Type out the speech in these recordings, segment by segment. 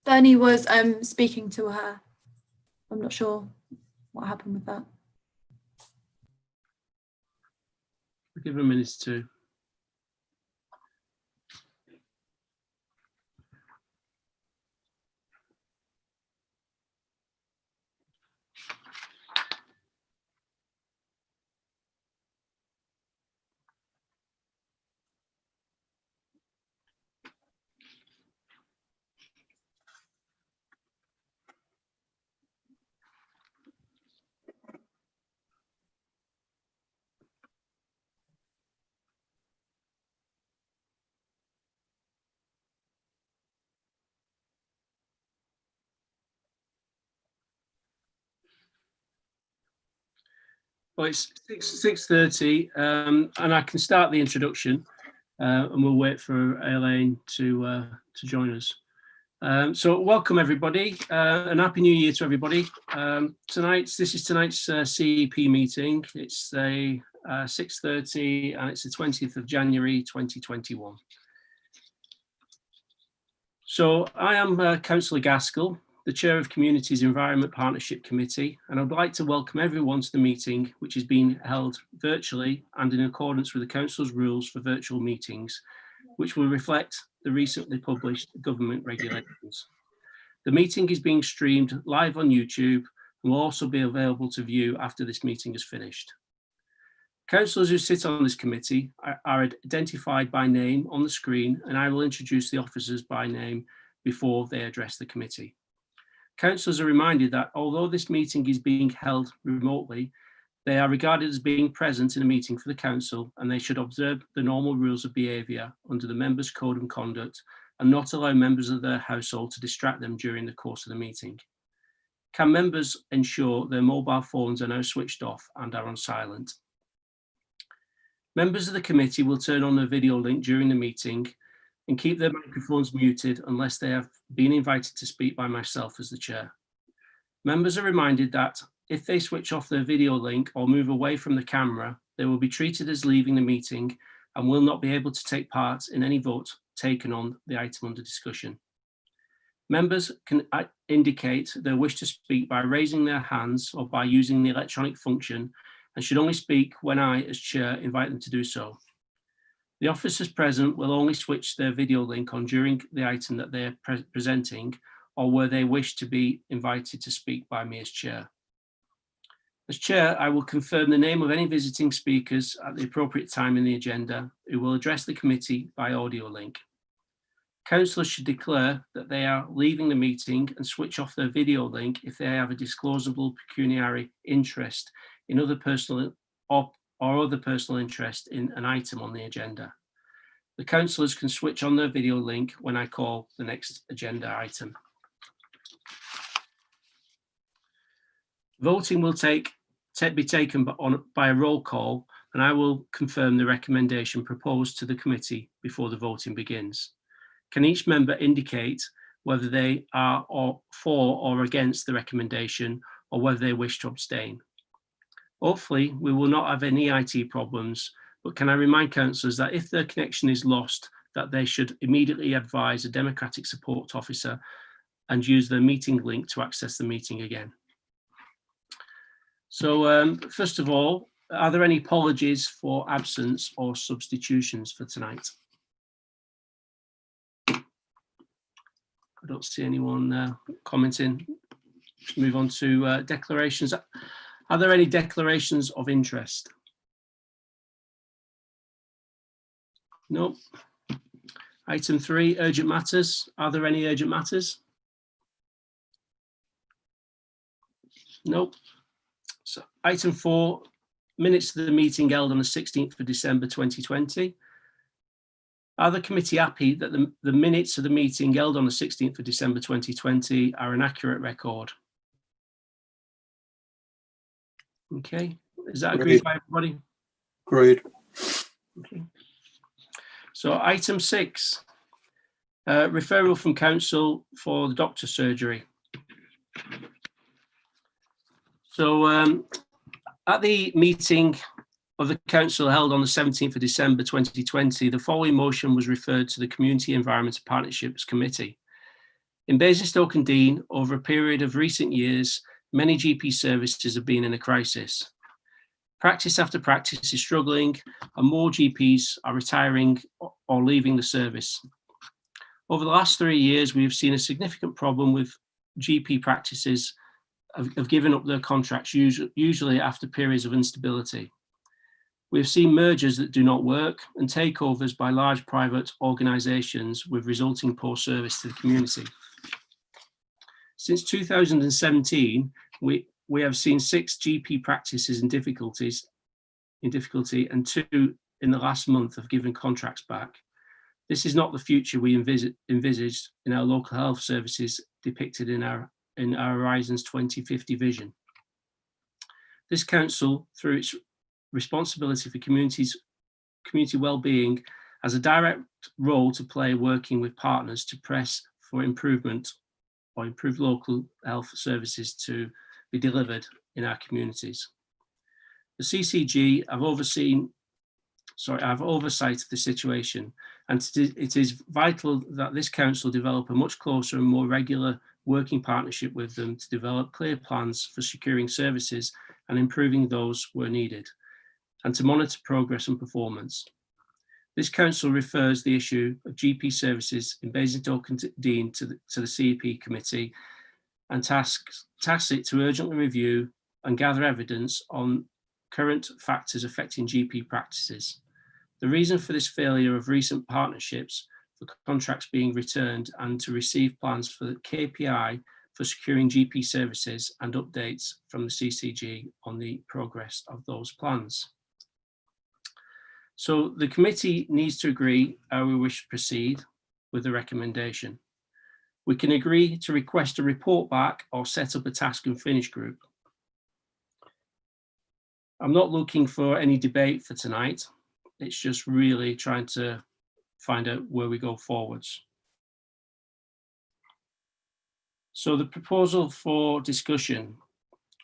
Bernie was speaking to her. I'm not sure what happened with that. I'll give her a minute to. Well, it's 6:30, and I can start the introduction, and we'll wait for Elaine to join us. So welcome everybody, and Happy New Year to everybody. This is tonight's CEP meeting. It's a 6:30 and it's the 20th of January 2021. So I am Councillor Gaskell, the Chair of Communities Environment Partnership Committee, and I'd like to welcome everyone to the meeting, which is being held virtually and in accordance with the Council's rules for virtual meetings, which will reflect the recently published government regulations. The meeting is being streamed live on YouTube and will also be available to view after this meeting is finished. Councillors who sit on this committee are identified by name on the screen, and I will introduce the officers by name before they address the committee. Councillors are reminded that although this meeting is being held remotely, they are regarded as being present in a meeting for the council, and they should observe the normal rules of behaviour under the Members' Code of Conduct and not allow members of their household to distract them during the course of the meeting. Can members ensure their mobile phones are now switched off and are on silent? Members of the committee will turn on their video link during the meeting and keep their microphones muted unless they have been invited to speak by myself as the chair. Members are reminded that if they switch off their video link or move away from the camera, they will be treated as leaving the meeting and will not be able to take part in any vote taken on the item under discussion. Members can indicate their wish to speak by raising their hands or by using the electronic function, and should only speak when I, as chair, invite them to do so. The officers present will only switch their video link on during the item that they are presenting or where they wish to be invited to speak by me as chair. As chair, I will confirm the name of any visiting speakers at the appropriate time in the agenda who will address the committee by audio link. Councillors should declare that they are leaving the meeting and switch off their video link if they have a disclosable pecuniary interest in other personal or other personal interest in an item on the agenda. The councillors can switch on their video link when I call the next agenda item. Voting will be taken by a roll call, and I will confirm the recommendation proposed to the committee before the voting begins. Can each member indicate whether they are for or against the recommendation or whether they wish to abstain? Hopefully, we will not have any IT problems, but can I remind councillors that if their connection is lost, that they should immediately advise a democratic support officer and use their meeting link to access the meeting again. So first of all, are there any apologies for absence or substitutions for tonight? I don't see anyone commenting. Let's move on to declarations. Are there any declarations of interest? No. Item 3, urgent matters. Are there any urgent matters? Nope. So item 4, minutes of the meeting held on the 16th of December 2020. Are the committee happy that the minutes of the meeting held on the 16th of December 2020 are an accurate record? Okay, is that agreed by everybody? Agreed. Okay. So item 6, referral from council for the doctor's surgery. So at the meeting of the council held on the 17th of December 2020, the following motion was referred to the Community Environment and Partnerships Committee. In Basingstoke and Dean, over a period of recent years, many GP services have been in a crisis. Practice after practice is struggling, and more GPs are retiring or leaving the service. Over the last 3 years, we have seen a significant problem with GP practices have given up their contracts, usually after periods of instability. We have seen mergers that do not work and takeovers by large private organisations with resulting poor service to the community. Since 2017, we have seen 6 GP practices in difficulty and 2 in the last month have given contracts back. This is not the future we envisaged in our local health services depicted in our Horizons 2050 vision. This council, through its responsibility for community well-being, has a direct role to play working with partners to press for improvement or improved local health services to be delivered in our communities. The CCG have oversight of the situation, and it is vital that this council develop a much closer and more regular working partnership with them to develop clear plans for securing services and improving those where needed, and to monitor progress and performance. This council refers the issue of GP services in Basingstoke and Dean to the CEP committee and tasks it to urgently review and gather evidence on current factors affecting GP practices. The reason for this failure of recent partnerships for contracts being returned and to receive plans for the KPI for securing GP services and updates from the CCG on the progress of those plans. So the committee needs to agree how we wish to proceed with the recommendation. We can agree to request a report back or set up a task and finish group. I'm not looking for any debate for tonight. It's just really trying to find out where we go forwards. So the proposal for discussion.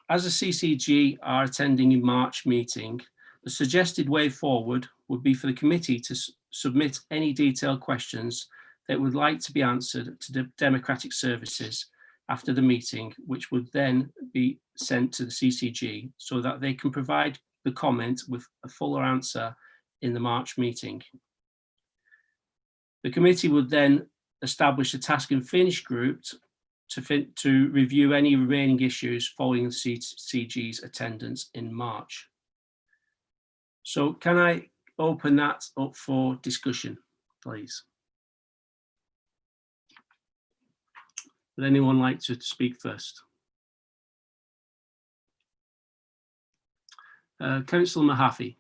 As the CCG are attending in March meeting, the suggested way forward would be for the committee to submit any detailed questions that would like to be answered to the Democratic Services after the meeting, which would then be sent to the CCG so that they can provide the comment with a fuller answer in the March meeting. The committee would then establish a task and finish group to review any remaining issues following the CCG's attendance in March. So can I open that up for discussion, please? Would anyone like to speak first? Councillor Mahaffey.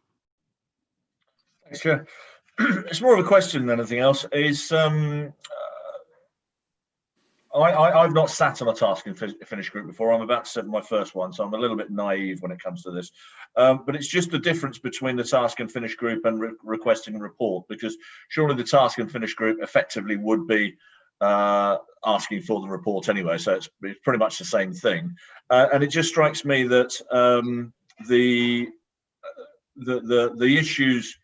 Thanks, Chair. It's more of a question than anything else. I've not sat on a task and finish group before. I'm about to set my first one, so I'm a little bit naive when it comes to this. But it's just the difference between the task and finish group and requesting a report, because surely the task and finish group effectively would be asking for the report anyway, so it's pretty much the same thing. And it just strikes me that the issues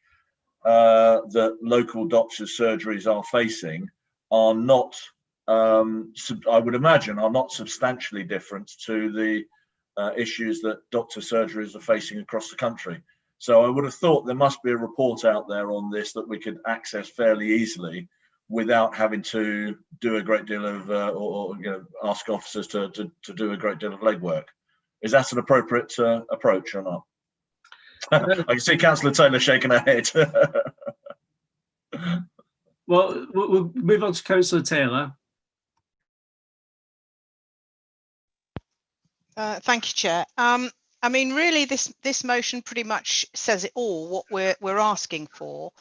that local doctors' surgeries are facing are not, I would imagine, are not substantially different to the issues that doctor surgeries are facing across the country. So I would have thought there must be a report out there on this that we could access fairly easily without having to do a great deal of, or ask officers to do a great deal of legwork. Is that an appropriate approach or not? I can see Councillor Taylor shaking her head. Well, we'll move on to Councillor Taylor. Thank you, Chair. I mean, really, this motion pretty much says it all, what we're asking for,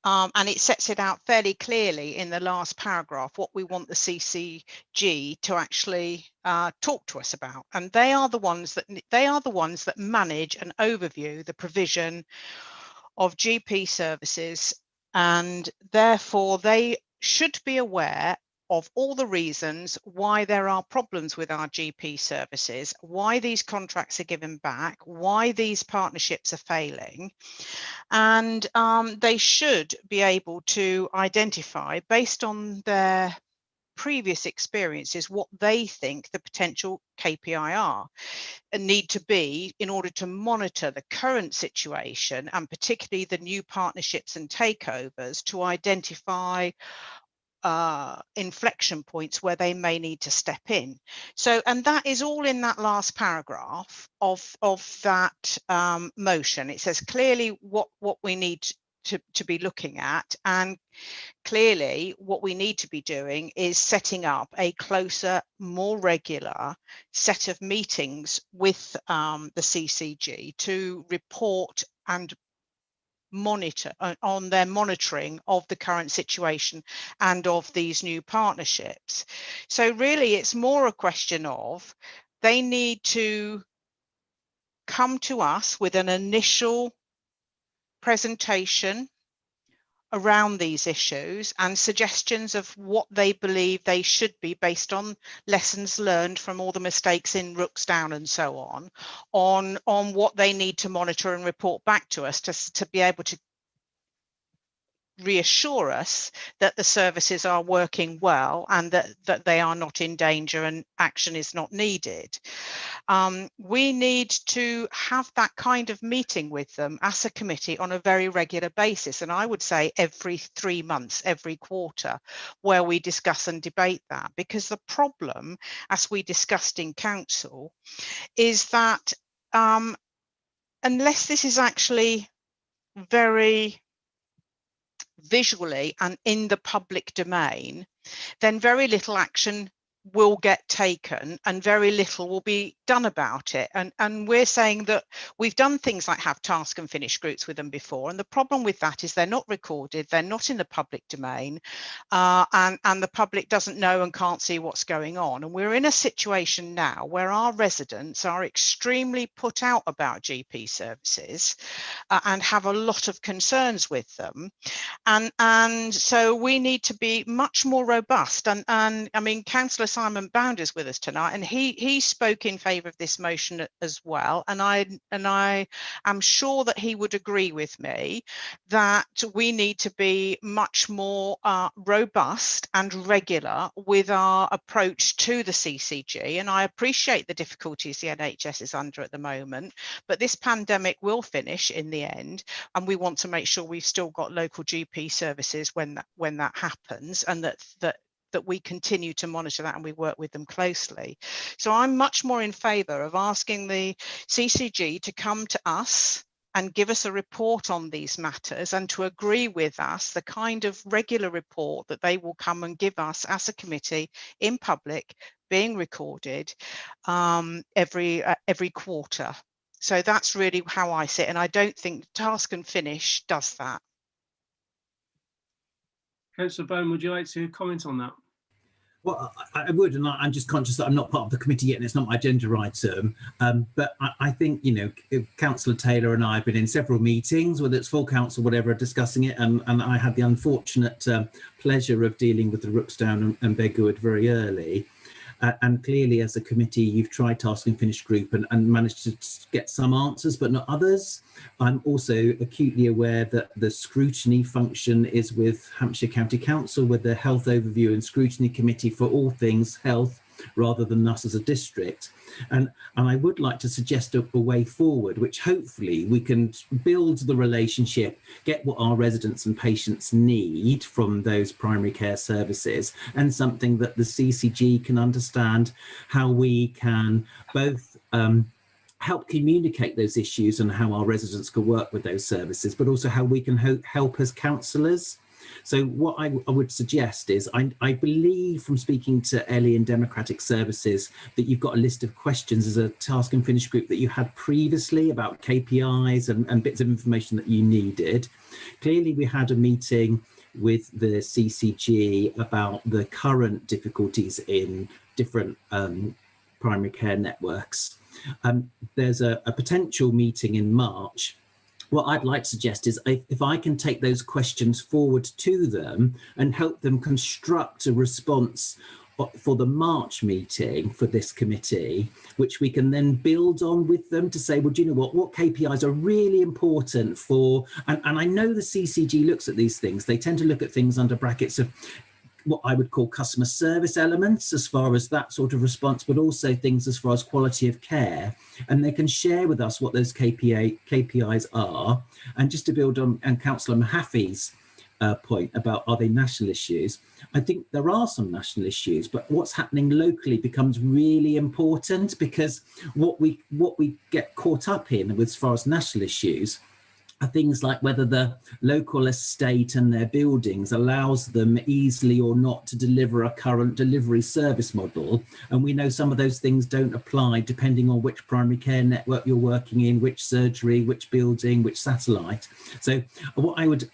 and it sets it out fairly clearly in the last paragraph what we want the CCG to actually talk to us about. And they are the ones that manage and overview the provision of GP services, and therefore they should be aware of all the reasons why there are problems with our GP services, why these contracts are given back, why these partnerships are failing. And they should be able to identify, based on their previous experiences what they think the potential KPI are and need to be in order to monitor the current situation, and particularly the new partnerships and takeovers, to identify inflection points where they may need to step in. So, and that is all in that last paragraph of that motion. It says clearly what we need to be looking at, and clearly what we need to be doing is setting up a closer, more regular set of meetings with the CCG to report and monitor on their monitoring of the current situation and of these new partnerships. So really it's more a question of they need to come to us with an initial presentation around these issues and suggestions of what they believe they should be based on lessons learned from all the mistakes in Rooksdown and so on what they need to monitor and report back to us to be able to reassure us that the services are working well and that they are not in danger and action is not needed. We need to have that kind of meeting with them as a committee on a very regular basis, and I would say every 3 months, every quarter, where we discuss and debate that, because the problem, as we discussed in council, is that unless this is actually very visually and in the public domain, then very little action will get taken and very little will be done about it. And we're saying that we've done things like have task and finish groups with them before, and the problem with that is they're not recorded, they're not in the public domain, and the public doesn't know and can't see what's going on. And we're in a situation now where our residents are extremely put out about GP services and have a lot of concerns with them, and so we need to be much more robust. And I mean, Councillor Simon Bound is with us tonight, and he spoke in favour of this motion as well, and I am sure that he would agree with me that we need to be much more robust and regular with our approach to the CCG. And I appreciate the difficulties the NHS is under at the moment, but this pandemic will finish in the end, and we want to make sure we've still got local GP services when that happens, and that we continue to monitor that and we work with them closely. So I'm much more in favour of asking the CCG to come to us and give us a report on these matters, and to agree with us the kind of regular report that they will come and give us as a committee in public, being recorded every quarter. So that's really how I see it, and I don't think task and finish does that. Councillor Bone, would you like to comment on that? Well, I would, and I'm just conscious that I'm not part of the committee yet, and it's not my gender item. But I think, you know, Councillor Taylor and I have been in several meetings, whether it's full council, whatever, discussing it, and I had the unfortunate pleasure of dealing with the Rooksdown and Bedgood very early. And clearly, as a committee, you've tried task and finish group and managed to get some answers, but not others. I'm also acutely aware that the scrutiny function is with Hampshire County Council, with the health overview and scrutiny committee for all things health, rather than us as a district. And I would like to suggest a way forward, which hopefully we can build the relationship, get what our residents and patients need from those primary care services, and something that the CCG can understand how we can both help communicate those issues and how our residents can work with those services, but also how we can help as councillors. So what I would suggest is, I believe from speaking to Ellie in Democratic Services that you've got a list of questions as a task and finish group that you had previously about KPIs and bits of information that you needed. Clearly, we had a meeting with the CCG about the current difficulties in different primary care networks. There's a potential meeting in March. What I'd like to suggest is if I can take those questions forward to them and help them construct a response for the March meeting for this committee, which we can then build on with them to say, well, do you know what KPIs are really important for, and I know the CCG looks at these things, they tend to look at things under brackets of what I would call customer service elements as far as that sort of response, but also things as far as quality of care. And they can share with us what those KPIs are. And just to build on Councillor Mahaffey's point about are they national issues, I think there are some national issues, but what's happening locally becomes really important, because what we get caught up in as far as national issues are things like whether the local estate and their buildings allows them easily or not to deliver a current delivery service model. And we know some of those things don't apply depending on which primary care network you're working in, which surgery, which building, which satellite. So what I would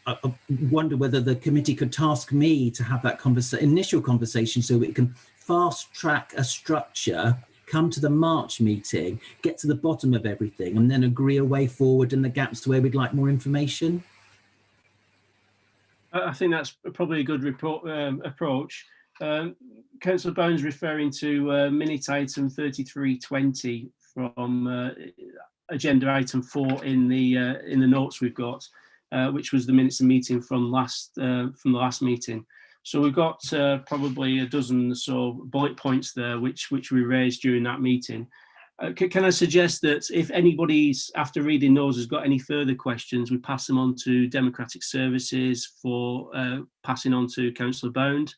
wonder whether the committee could task me to have that initial conversation so we can fast track a structure, come to the March meeting, get to the bottom of everything, and then agree a way forward and the gaps to where we'd like more information. I think that's probably a good approach. Councillor Bones referring to minute item 3320 from agenda item 4 in the notes we've got, which was the minutes of meeting from the last meeting. So we've got probably a dozen or so bullet points there, which we raised during that meeting. Can I suggest that if anybody's, after reading those, has got any further questions, we pass them on to Democratic Services for passing on to Councillor Bound.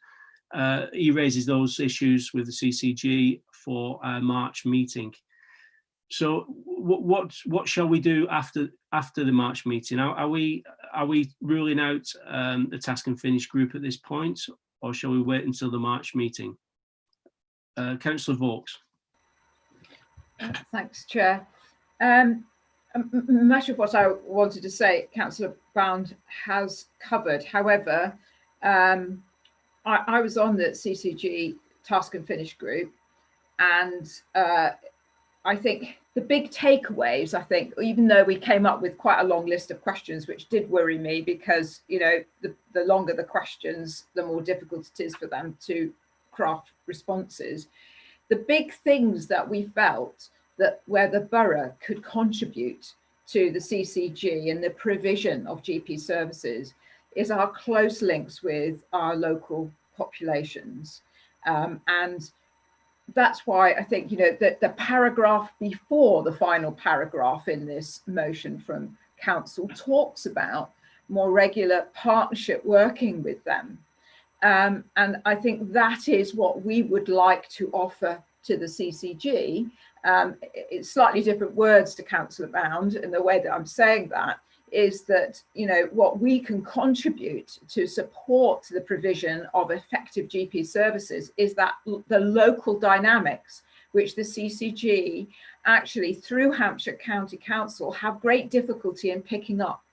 He raises those issues with the CCG for our March meeting. So what shall we do after the March meeting? Are we ruling out the task and finish group at this point, or shall we wait until the March meeting? Councillor Vaux. Thanks, Chair. Much of what I wanted to say, Councillor Bound has covered. However, I was on the CCG task and finish group, and I think the big takeaways, even though we came up with quite a long list of questions, which did worry me because, you know, the longer the questions, the more difficult it is for them to craft responses. The big things that we felt that where the borough could contribute to the CCG and the provision of GP services is our close links with our local populations. And that's why I think, you know, that the paragraph before the final paragraph in this motion from council talks about more regular partnership working with them. And I think that is what we would like to offer to the CCG. It's slightly different words to Councillor Bound, and the way that I'm saying that is that, you know, what we can contribute to support the provision of effective GP services is that the local dynamics, which the CCG actually through Hampshire County Council have great difficulty in picking up.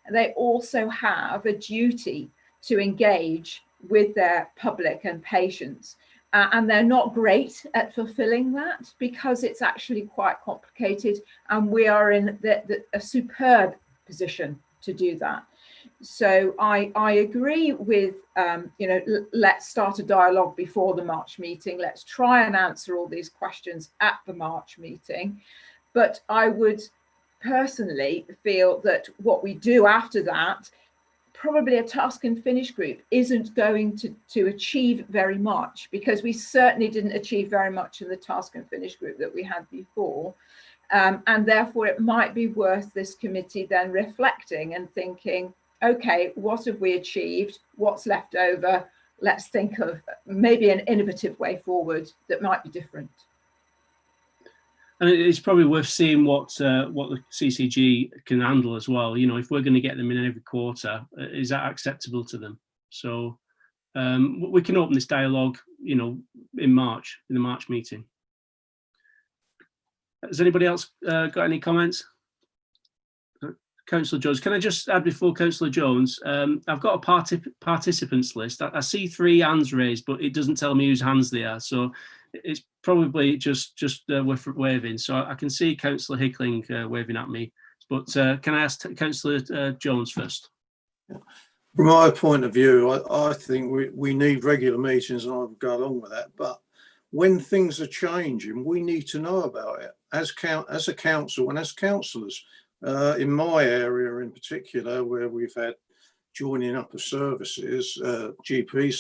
And they also have a duty to engage with their public and patients. And they're not great at fulfilling that because it's actually quite complicated, and we are in a superb position to do that. So I agree with, you know, let's start a dialogue before the March meeting. Let's try and answer all these questions at the March meeting. But I would personally feel that what we do after that, probably a task and finish group isn't going to achieve very much, because we certainly didn't achieve very much in the task and finish group that we had before. And therefore it might be worth this committee then reflecting and thinking, okay, what have we achieved? What's left over? Let's think of maybe an innovative way forward that might be different. And it's probably worth seeing what the CCG can handle as well. You know, if we're going to get them in every quarter, is that acceptable to them? So we can open this dialogue, you know, in March, in the March meeting. Has anybody else got any comments? Councillor Jones, can I just add before Councillor Jones, I've got a participants list. I see 3 hands raised, but it doesn't tell me whose hands they are. So it's probably just waving. So I can see Councillor Hickling waving at me, but can I ask Councillor Jones first? From my point of view, I think we need regular meetings, and I would go along with that. But when things are changing, we need to know about it as a council and as councillors. In my area in particular, where we've had joining up of services, GP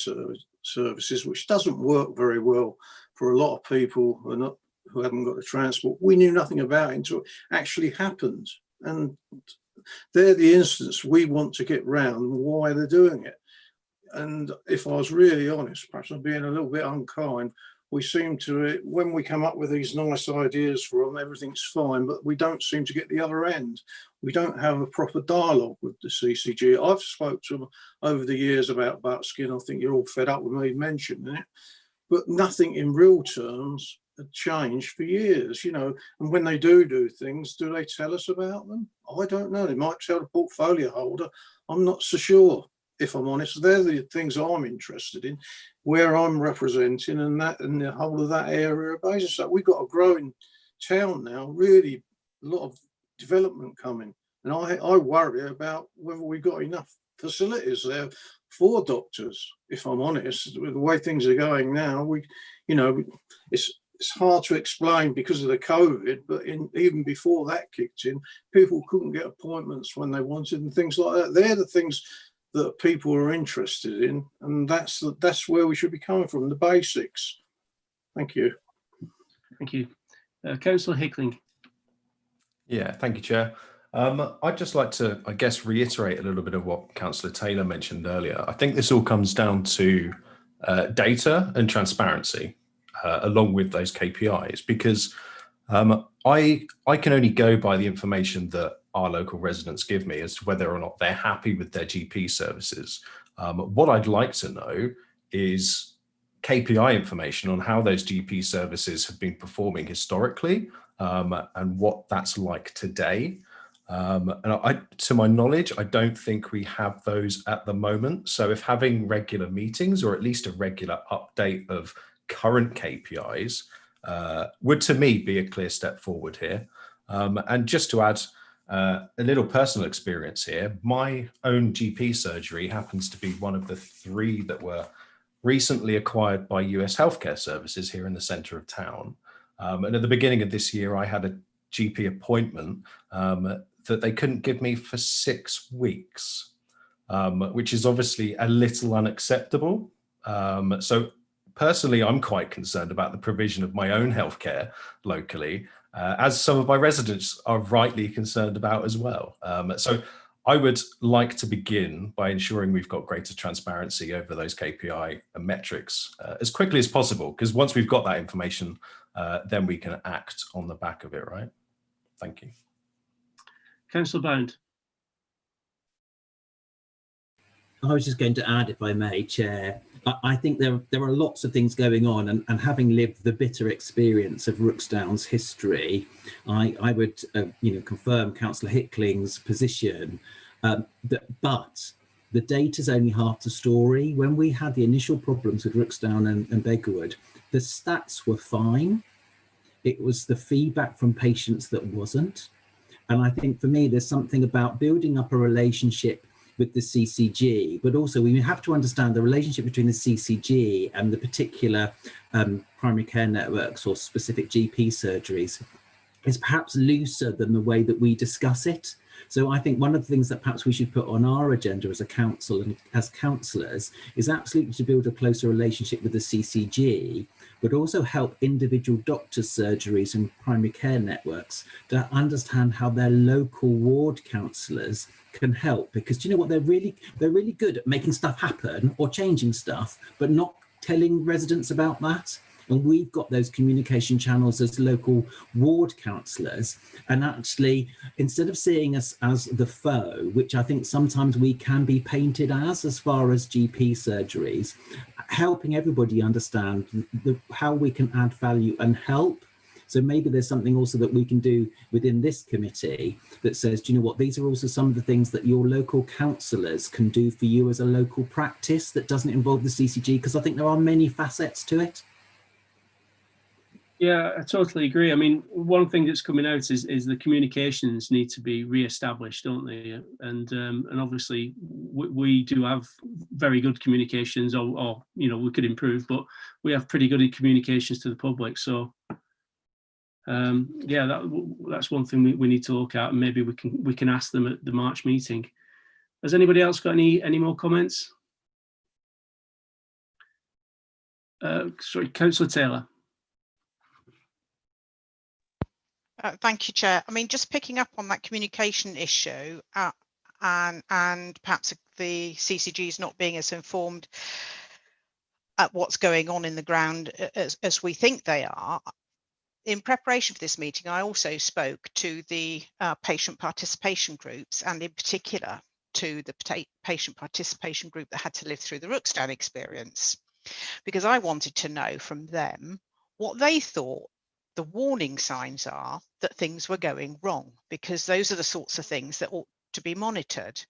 services, which doesn't work very well for a lot of people who haven't got the transport. We knew nothing about it until it actually happened. And they're the instance we want to get round why they're doing it. And if I was really honest, perhaps I'm being a little bit unkind, we seem to, when we come up with these nice ideas for them, everything's fine, but we don't seem to get the other end. We don't have a proper dialogue with the CCG. I've spoke to them over the years about Buckskin. I think you're all fed up with me mentioning it, but nothing in real terms had changed for years, you know. And when they do things, do they tell us about them? I don't know. They might tell the portfolio holder. I'm not so sure, if I'm honest. They're the things I'm interested in, where I'm representing, and that, and the whole of that area of basis. So we've got a growing town now, really a lot of development coming, and I worry about whether we've got enough facilities there for doctors. If I'm honest, with the way things are going now, you know, it's hard to explain because of the COVID, but even before that kicked in, people couldn't get appointments when they wanted and things like that. They're the things that people are interested in, and that's where we should be coming from, the basics. Thank you. Thank you. Councillor Hickling. Yeah, thank you, Chair. I'd just like to, I guess, reiterate a little bit of what Councillor Taylor mentioned earlier. I think this all comes down to data and transparency, along with those KPIs, because I can only go by the information that our local residents give me as to whether or not they're happy with their GP services. What I'd like to know is KPI information on how those GP services have been performing historically, and what that's like today. And to my knowledge, I don't think we have those at the moment. So if having regular meetings, or at least a regular update of current KPIs, would to me be a clear step forward here. And just to add a little personal experience here, my own GP surgery happens to be one of the 3 that were recently acquired by US healthcare services here in the centre of town. And at the beginning of this year, I had a GP appointment that they couldn't give me for 6 weeks, which is obviously a little unacceptable. So personally, I'm quite concerned about the provision of my own healthcare locally, as some of my residents are rightly concerned about as well. So I would like to begin by ensuring we've got greater transparency over those KPI and metrics as quickly as possible, because once we've got that information, then we can act on the back of it, right? Thank you. Councillor Bound. I was just going to add, if I may, Chair, I think there are lots of things going on, and having lived the bitter experience of Rooksdown's history, I would confirm Councillor Hickling's position, but the data's only half the story. When we had the initial problems with Rooksdown and Beggarwood, the stats were fine. It was the feedback from patients that wasn't. And I think for me, there's something about building up a relationship with the CCG, but also we have to understand the relationship between the CCG and the particular primary care networks or specific GP surgeries is perhaps looser than the way that we discuss it. So I think one of the things that perhaps we should put on our agenda as a council and as councillors is absolutely to build a closer relationship with the CCG, but also help individual doctors' surgeries and primary care networks to understand how their local ward councillors can help. Because do you know what, they're really good at making stuff happen or changing stuff, but not telling residents about that. And we've got those communication channels as local ward councillors. And actually, instead of seeing us as the foe, which I think sometimes we can be painted as far as GP surgeries, helping everybody understand how we can add value and help. So maybe there's something also that we can do within this committee that says, do you know what, these are also some of the things that your local councillors can do for you as a local practice that doesn't involve the CCG, because I think there are many facets to it. Yeah, I totally agree. I mean, one thing that's coming out is the communications need to be re-established, don't they? And obviously we do have very good communications, or we could improve, but we have pretty good communications to the public. So yeah, that's one thing we need to look at, and maybe we can ask them at the March meeting. Has anybody else got any more comments? Sorry, Councillor Taylor. Thank you, Chair. I mean, just picking up on that communication issue and perhaps the CCGs not being as informed at what's going on in the ground as we think they are. In preparation for this meeting, I also spoke to the patient participation groups, and in particular to the patient participation group that had to live through the Ruxdown experience, because I wanted to know from them what they thought the warning signs are that things were going wrong, because those are the sorts of things that ought to be monitored.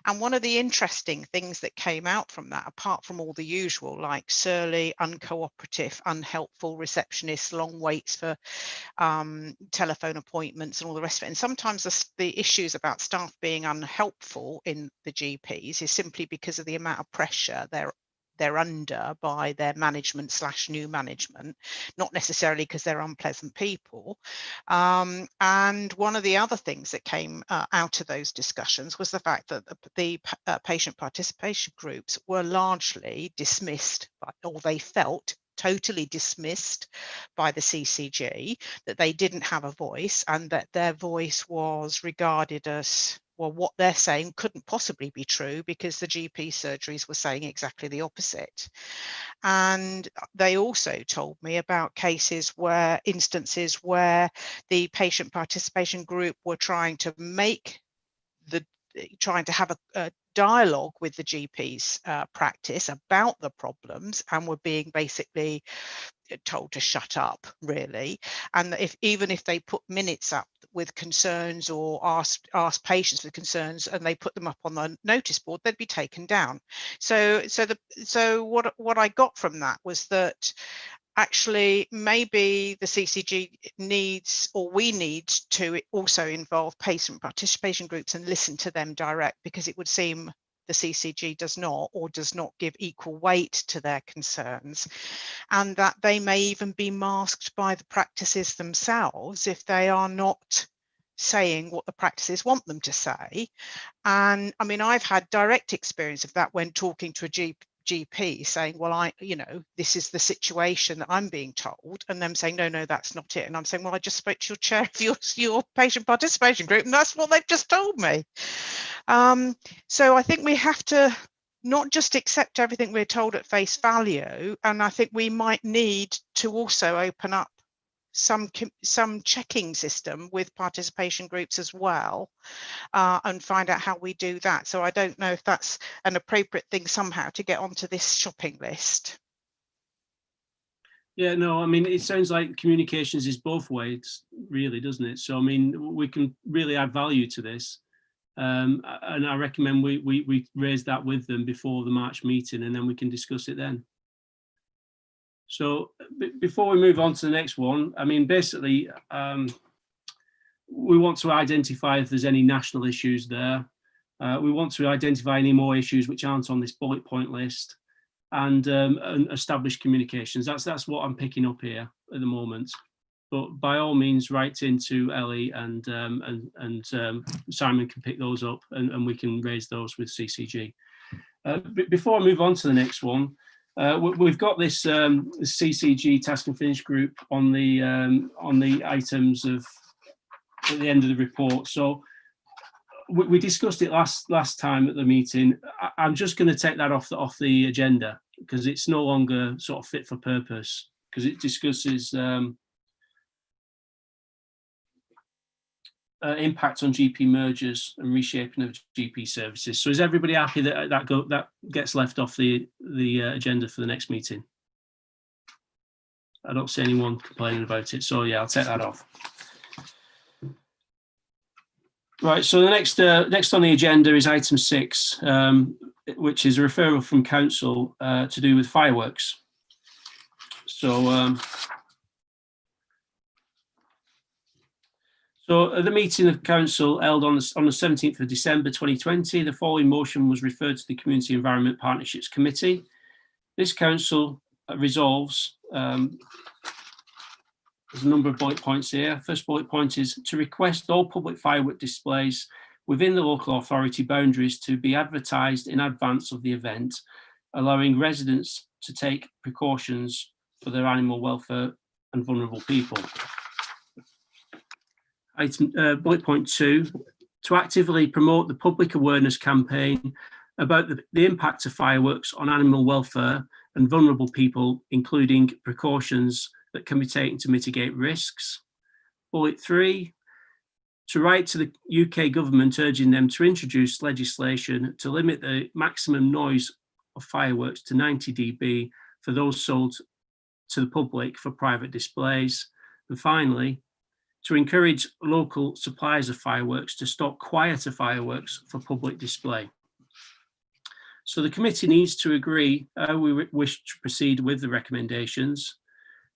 And one of the interesting things that came out from that, apart from all the usual, like surly, uncooperative, unhelpful receptionists, long waits for telephone appointments and all the rest of it, and sometimes the issues about staff being unhelpful in the GPs is simply because of the amount of pressure they're under by their management / new management, not necessarily because they're unpleasant people. And one of the other things that came out of those discussions was the fact that the patient participation groups were largely dismissed, or they felt totally dismissed by the CCG, that they didn't have a voice, and that their voice was regarded as, well, what they're saying couldn't possibly be true because the GP surgeries were saying exactly the opposite. And they also told me about instances where the patient participation group were trying to have a dialogue with the GP's practice about the problems, and were being basically told to shut up, really. And even if they put minutes up with concerns or ask patients with concerns and they put them up on the notice board, they'd be taken down. So what I got from that was that actually maybe the CCG needs, or we need to also involve patient participation groups and listen to them direct, because it would seem the CCG does not give equal weight to their concerns, and that they may even be masked by the practices themselves if they are not saying what the practices want them to say. And I mean, I've had direct experience of that when talking to a GP saying, well, this is the situation that I'm being told, and them saying, no, that's not it. And I'm saying, well, I just spoke to your chair of your patient participation group, and that's what they've just told me. So I think we have to not just accept everything we're told at face value, and I think we might need to also open up some checking system with participation groups as well, and find out how we do that. So I don't know if that's an appropriate thing somehow to get onto this shopping list. Yeah, no, I mean, it sounds like communications is both ways, really, doesn't it? So, I mean, we can really add value to this. And I recommend we raise that with them before the March meeting, and then we can discuss it then. So before we move on to the next one, I mean, basically, we want to identify if there's any national issues there. We want to identify any more issues which aren't on this bullet point list, and establish communications. That's what I'm picking up here at the moment. But by all means, write into Ellie, and Simon can pick those up, and we can raise those with CCG. Before I move on to the next one, we've got this CCG task and finish group on the items at the end of the report. So we discussed it last time at the meeting. I'm just going to take that off the agenda, because it's no longer sort of fit for purpose, because it discusses impact on GP mergers and reshaping of GP services. So is everybody happy that that gets left off the agenda for the next meeting? I don't see anyone complaining about it, so yeah, I'll take that off. Right, so the next on the agenda is item 6, which is a referral from council to do with fireworks. So at the meeting of council held on the 17th of December 2020, the following motion was referred to the Community Environment Partnerships Committee. This council resolves, there's a number of bullet points here. First bullet point is to request all public firework displays within the local authority boundaries to be advertised in advance of the event, allowing residents to take precautions for their animal welfare and vulnerable people. Bullet point 2, to actively promote the public awareness campaign about the impact of fireworks on animal welfare and vulnerable people, including precautions that can be taken to mitigate risks. Bullet 3, to write to the UK government urging them to introduce legislation to limit the maximum noise of fireworks to 90 dB for those sold to the public for private displays. And finally, to encourage local suppliers of fireworks to stock quieter fireworks for public display. So the committee needs to agree how we wish to proceed with the recommendations.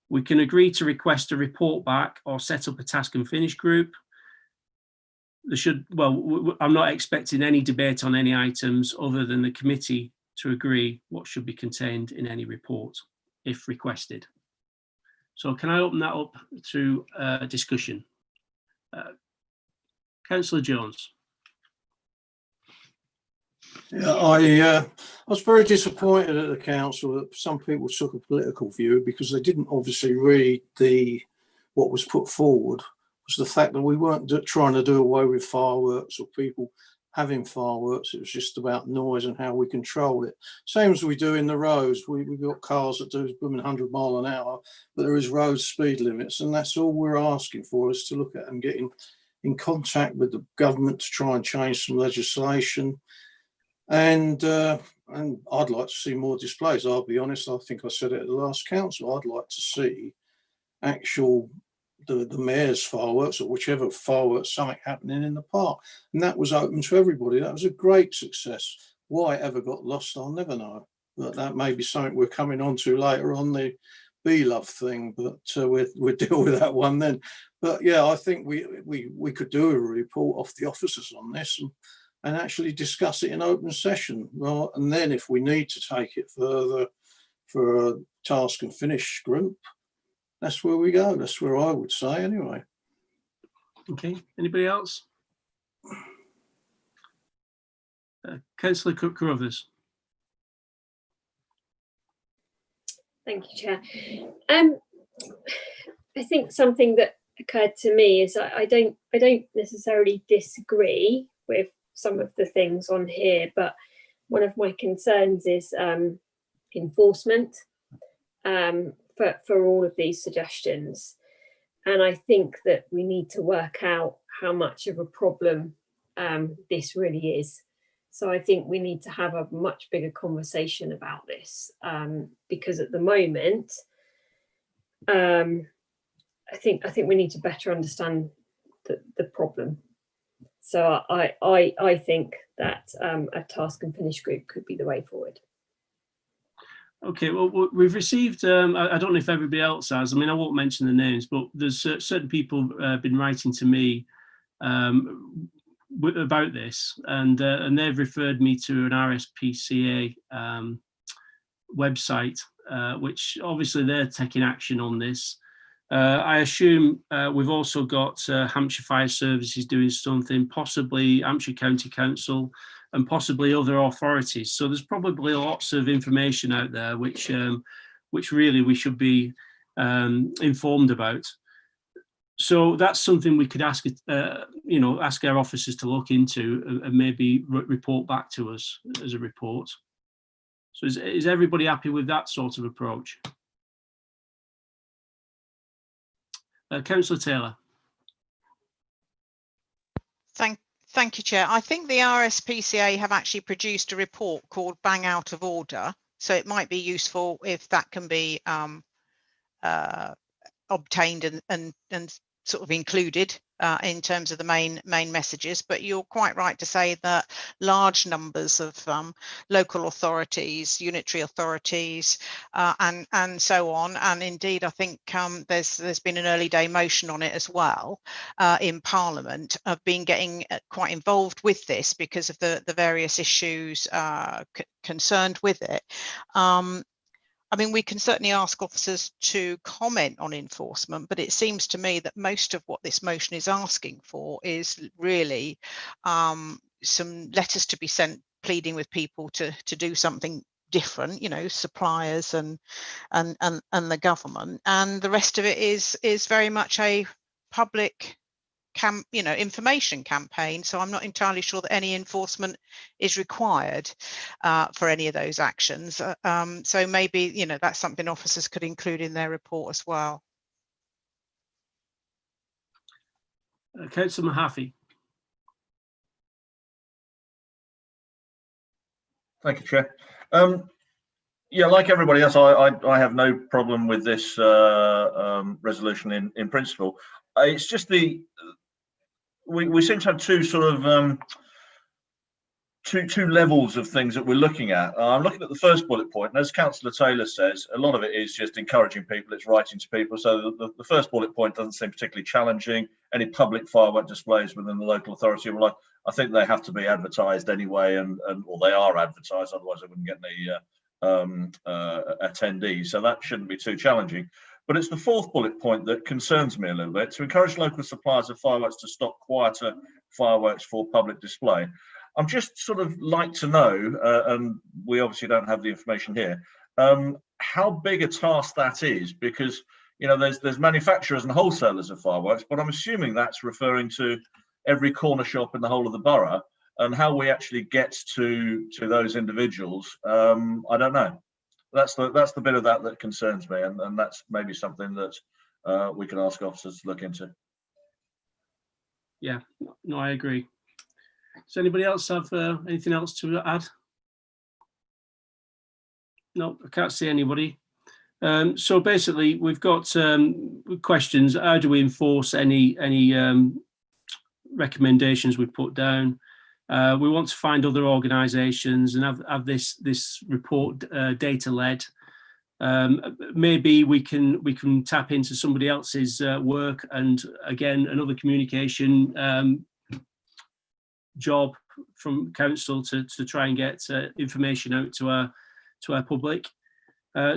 We can agree to request a report back or set up a task and finish group. I'm not expecting any debate on any items other than the committee to agree what should be contained in any report, if requested. So can I open that up to discussion? Councillor Jones. Yeah, I was very disappointed at the council that some people took a political view because they didn't obviously read what was put forward. Was the fact that we weren't trying to do away with fireworks or people having fireworks. It was just about noise and how we control it. Same as we do in the roads. We've got cars that do 100 mile an hour, but there is road speed limits, and that's all we're asking for, is to look at and get in contact with the government to try and change some legislation. And I'd like to see more displays. I'll be honest, I think I said it at the last council, I'd like to see actual the mayor's fireworks or whichever fireworks, something happening in the park. And that was open to everybody. That was a great success. Why it ever got lost, I'll never know. But that may be something we're coming on to later on, the Bee Love thing, but we'll deal with that one then. But yeah, I think we could do a report off the officers on this and actually discuss it in open session. Well, and then if we need to take it further for a task and finish group, that's where we go. That's where I would say anyway. Okay, anybody else? Councillor Carruthers. Thank you, Chair. I think something that occurred to me is I don't necessarily disagree with some of the things on here, but one of my concerns is enforcement for all of these suggestions. And I think that we need to work out how much of a problem this really is. So I think we need to have a much bigger conversation about this, because at the moment, I think we need to better understand the problem. So I think that a task and finish group could be the way forward. Okay, well, we've received, I don't know if everybody else has, I mean, I won't mention the names, but there's certain people been writing to me about this, and they've referred me to an RSPCA website, which obviously they're taking action on this. I assume we've also got Hampshire Fire Services doing something, possibly Hampshire County Council, and possibly other authorities. So there's probably lots of information out there which really we should be informed about. So that's something we could ask, ask our officers to look into and maybe report back to us as a report. So is everybody happy with that sort of approach? Councillor Taylor. Thank you, Chair. I think the RSPCA have actually produced a report called Bang Out of Order. So it might be useful if that can be obtained and sort of included in terms of the main messages. But you're quite right to say that large numbers of local authorities, unitary authorities, and so on, and indeed I think there's been an early day motion on it as well in Parliament, have been getting quite involved with this because of the various issues concerned with it. I mean, we can certainly ask officers to comment on enforcement, but it seems to me that most of what this motion is asking for is really some letters to be sent pleading with people to do something different, you know, suppliers and the government, and the rest of it is very much a public information campaign. So I'm not entirely sure that any enforcement is required for any of those actions. So maybe, you know, that's something officers could include in their report as well. Councillor Mahaffey. Thank you, Chair. Yeah, like everybody else, I have no problem with this resolution in principle. It's just we seem to have two sort of two levels of things that we're looking at. I'm looking at the first bullet point, and as Councillor Taylor says, a lot of it is just encouraging people. It's writing to people. So the first bullet point doesn't seem particularly challenging. Any public firework displays within the local authority, well, I think they have to be advertised anyway, and or they are advertised, otherwise they wouldn't get any attendees. So that shouldn't be too challenging. But it's the fourth bullet point that concerns me a little bit: to encourage local suppliers of fireworks to stock quieter fireworks for public display. I'm just sort of like to know, and we obviously don't have the information here, how big a task that is, because, you know, there's manufacturers and wholesalers of fireworks, but I'm assuming that's referring to every corner shop in the whole of the borough, and how we actually get to those individuals, I don't know. That's the bit of that concerns me, and that's maybe something that we can ask officers to look into. Yeah, no, I agree. Does anybody else have anything else to add? No, I can't see anybody. So basically, we've got questions. How do we enforce any recommendations we put down? We want to find other organisations and have this report data led. Maybe we can tap into somebody else's work, and again another communication job from council to try and get information out to our public.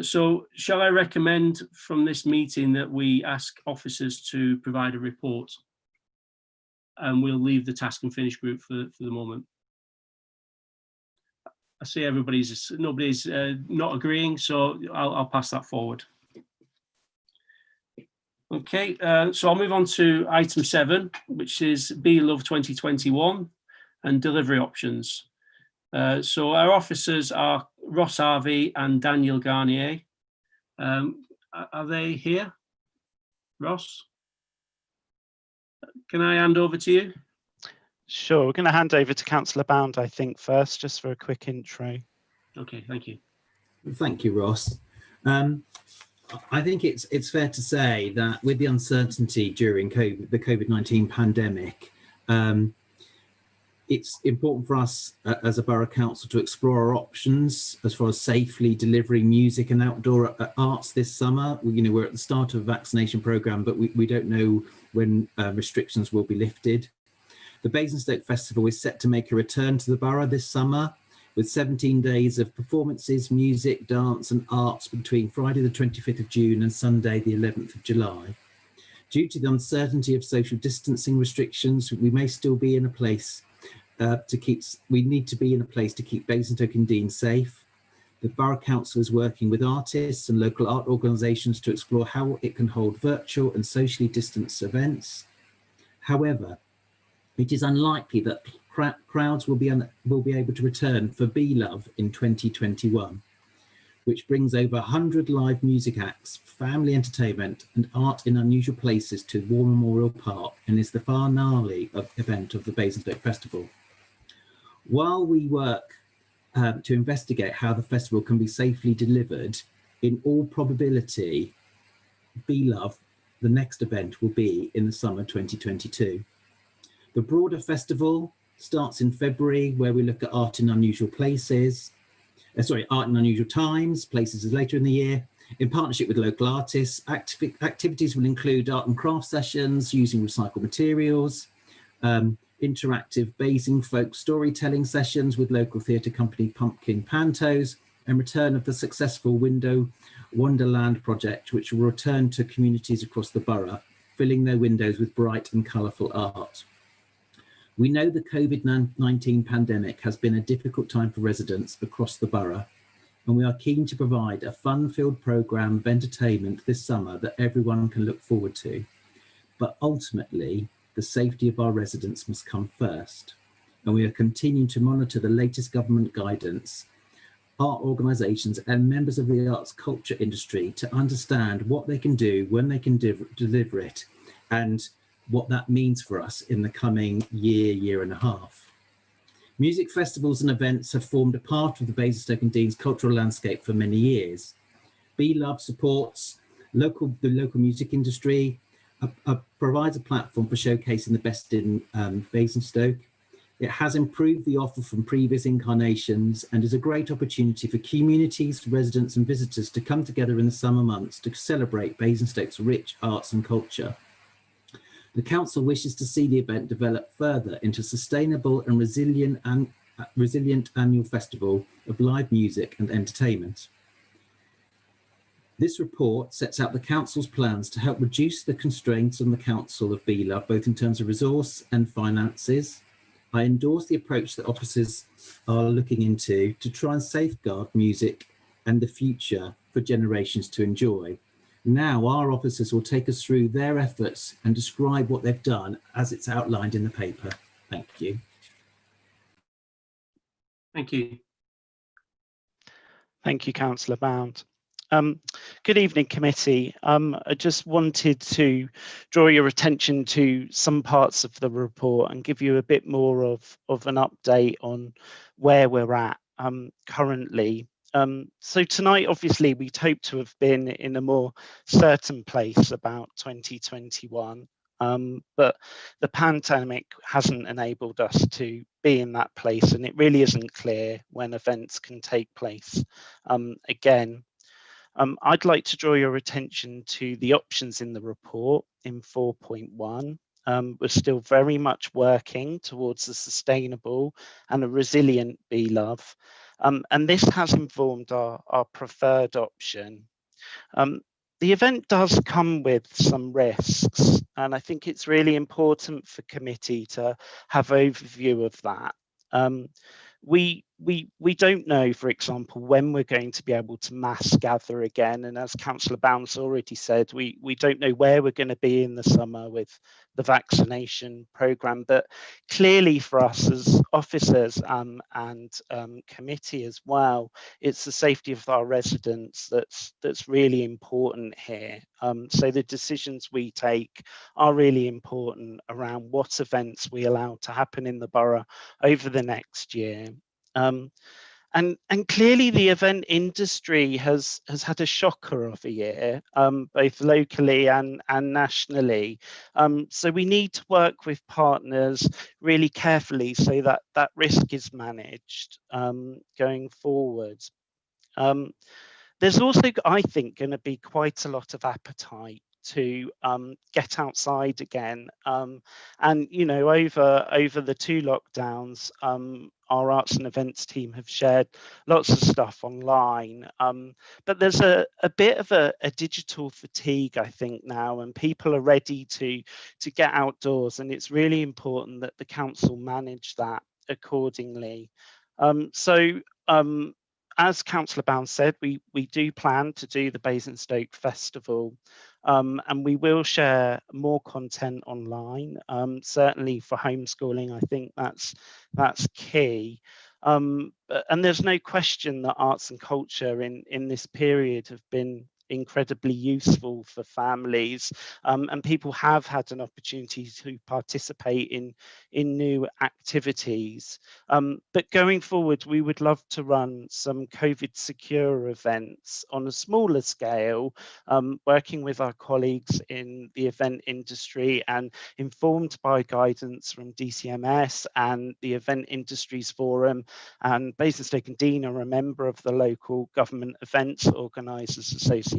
So shall I recommend from this meeting that we ask officers to provide a report, and we'll leave the task and finish group for the moment? I see nobody's not agreeing, so I'll pass that forward. Okay, so I'll move on to item 7, which is BeLove 2021 and delivery options. So our officers are Ross Harvey and Daniel Garnier. Are they here? Ross? Can I hand over to you? Sure, we're going to hand over to Councillor Bound, I think, first, just for a quick intro. Okay, thank you. Thank you, Ross. I think it's fair to say that with the uncertainty during the COVID-19 pandemic, it's important for us as a borough council to explore our options as far as safely delivering music and outdoor arts this summer. We're at the start of a vaccination programme, but we don't know when restrictions will be lifted. The Basingstoke Festival is set to make a return to the borough this summer, with 17 days of performances, music, dance and arts between Friday the 25th of June and Sunday the 11th of July. Due to the uncertainty of social distancing restrictions, we may still be in a place we need to be in a place to keep Basingstoke and Dean safe. The Borough Council is working with artists and local art organisations to explore how it can hold virtual and socially distanced events. However, it is unlikely that crowds will be able to return for BeLove in 2021, which brings over 100 live music acts, family entertainment and art in unusual places to War Memorial Park, and is the finale event of the Basingstoke Festival. While we work to investigate how the festival can be safely delivered, in all probability, BeLove, the next event, will be in the summer 2022. The broader festival starts in February, where we look at art in unusual places. Art in unusual times. Places is later in the year. In partnership with local artists, activities will include art and craft sessions using recycled materials, interactive Basing folk storytelling sessions with local theatre company Pumpkin Pantos, and return of the successful Window Wonderland project, which will return to communities across the borough, filling their windows with bright and colourful art. We know the COVID-19 pandemic has been a difficult time for residents across the borough. and we are keen to provide a fun-filled programme of entertainment this summer that everyone can look forward to. But ultimately, the safety of our residents must come first, and we are continuing to monitor the latest government guidance, art organisations and members of the arts culture industry to understand what they can do, when they can deliver it, and what that means for us in the coming year and a half. Music festivals and events have formed a part of the Basingstoke and Dean's cultural landscape for many years. BeLove supports the local music industry, provides a platform for showcasing the best in Basingstoke. It has improved the offer from previous incarnations and is a great opportunity for communities, residents and visitors to come together in the summer months to celebrate Basingstoke's rich arts and culture. The council wishes to see the event develop further into a sustainable and resilient annual festival of live music and entertainment. This report sets out the council's plans to help reduce the constraints on the council of BeLove, both in terms of resource and finances. I endorse the approach that officers are looking into to try and safeguard music and the future for generations to enjoy. Now our officers will take us through their efforts and describe what they've done as it's outlined in the paper. Thank you. Thank you. Thank you, Councillor Bound. Good evening, committee. I just wanted to draw your attention to some parts of the report and give you a bit more of an update on where we're at currently. So tonight, obviously, we'd hoped to have been in a more certain place about 2021, but the pandemic hasn't enabled us to be in that place, and it really isn't clear when events can take place again. I'd like to draw your attention to the options in the report in 4.1. We're still very much working towards a sustainable and a resilient BeLove, and this has informed our preferred option. The event does come with some risks, and I think it's really important for committee to have overview of that. We don't know, for example, when we're going to be able to mass gather again. And as Councillor Bounds already said, we don't know where we're going to be in the summer with the vaccination programme. But clearly for us as officers and committee as well, it's the safety of our residents that's really important here. So the decisions we take are really important around what events we allow to happen in the borough over the next year. And clearly the event industry has had a shocker of a year, both locally and nationally. So we need to work with partners really carefully so that that risk is managed going forward. There's also, I think, going to be quite a lot of appetite to get outside again, and you know, over the 2 lockdowns, our arts and events team have shared lots of stuff online, but there's a bit of a digital fatigue, I think, now, and people are ready to get outdoors, and it's really important that the council manage that accordingly. As Councillor Bounds said, we do plan to do the Basingstoke Festival, and we will share more content online. Certainly for homeschooling, I think that's key. And there's no question that arts and culture in this period have been incredibly useful for families, and people have had an opportunity to participate in new activities. But going forward, we would love to run some COVID secure events on a smaller scale, working with our colleagues in the event industry and informed by guidance from DCMS and the Event Industries Forum. And Basingstoke and Dean are a member of the local government events organisers association,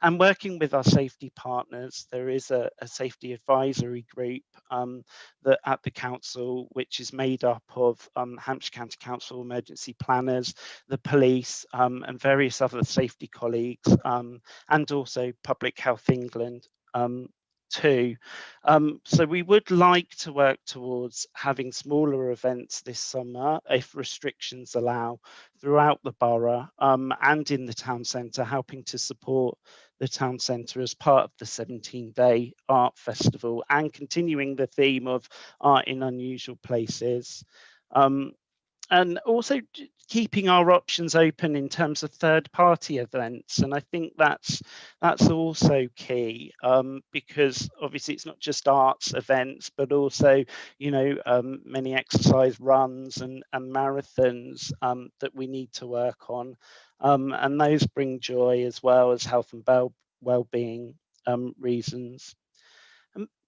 and working with our safety partners. There is a safety advisory group that at the council, which is made up of Hampshire County Council emergency planners, the police, and various other safety colleagues, and also Public Health England. too. So we would like to work towards having smaller events this summer, if restrictions allow, throughout the borough and in the town centre, helping to support the town centre as part of the 17-day art festival and continuing the theme of art in unusual places. And also keeping our options open in terms of third-party events, and I think that's also key, because obviously it's not just arts events, but also, you know, many exercise runs and marathons that we need to work on, and those bring joy as well as health and well-being reasons.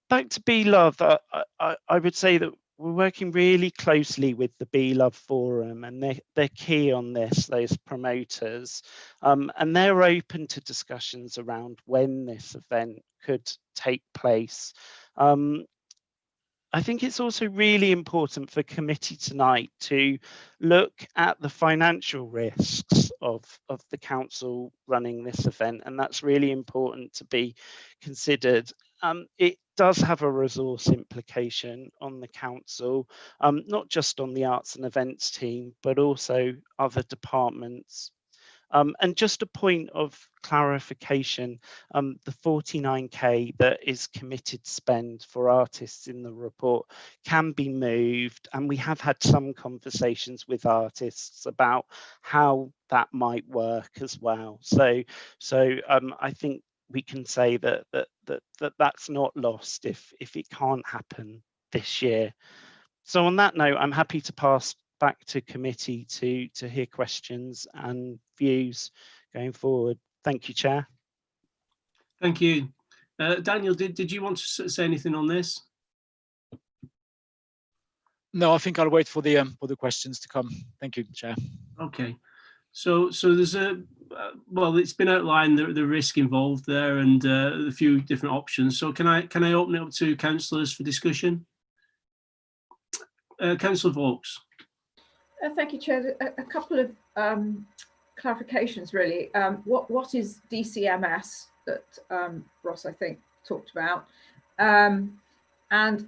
Back to Be Love, I would say that we're working really closely with the Be Love Forum, and they're key on this, those promoters, and they're open to discussions around when this event could take place. I think it's also really important for committee tonight to look at the financial risks of the council running this event, and that's really important to be considered. It does have a resource implication on the council, not just on the arts and events team, but also other departments. And just a point of clarification, the 49k that is committed spend for artists in the report can be moved, and we have had some conversations with artists about how that might work as well. So I think we can say that's not lost if it can't happen this year. So on that note, I'm happy to pass back to committee to hear questions and views going forward. Thank you, Chair. Thank you. Daniel, did you want to say anything on this? No, I think I'll wait for the questions to come. Thank you, Chair. Okay. So there's well, it's been outlined the risk involved there and a few different options. So can I open it up to councillors for discussion? Councillor Vaux. Thank you, Chair. A couple of clarifications, really. What is DCMS that Ross, I think, talked about? And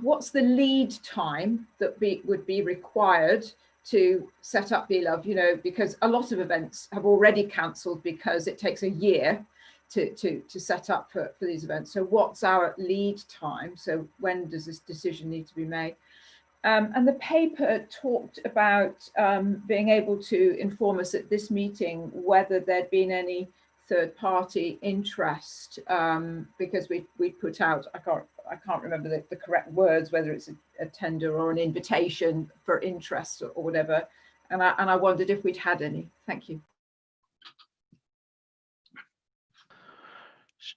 what's the lead time that would be required to set up Be Love? You know, because a lot of events have already cancelled because it takes a year to set up for these events. So what's our lead time? So when does this decision need to be made? And the paper talked about being able to inform us at this meeting whether there'd been any third-party interest, because we put out, I can't remember the correct words, whether it's a tender or an invitation for interest or whatever, and I wondered if we'd had any. Thank you.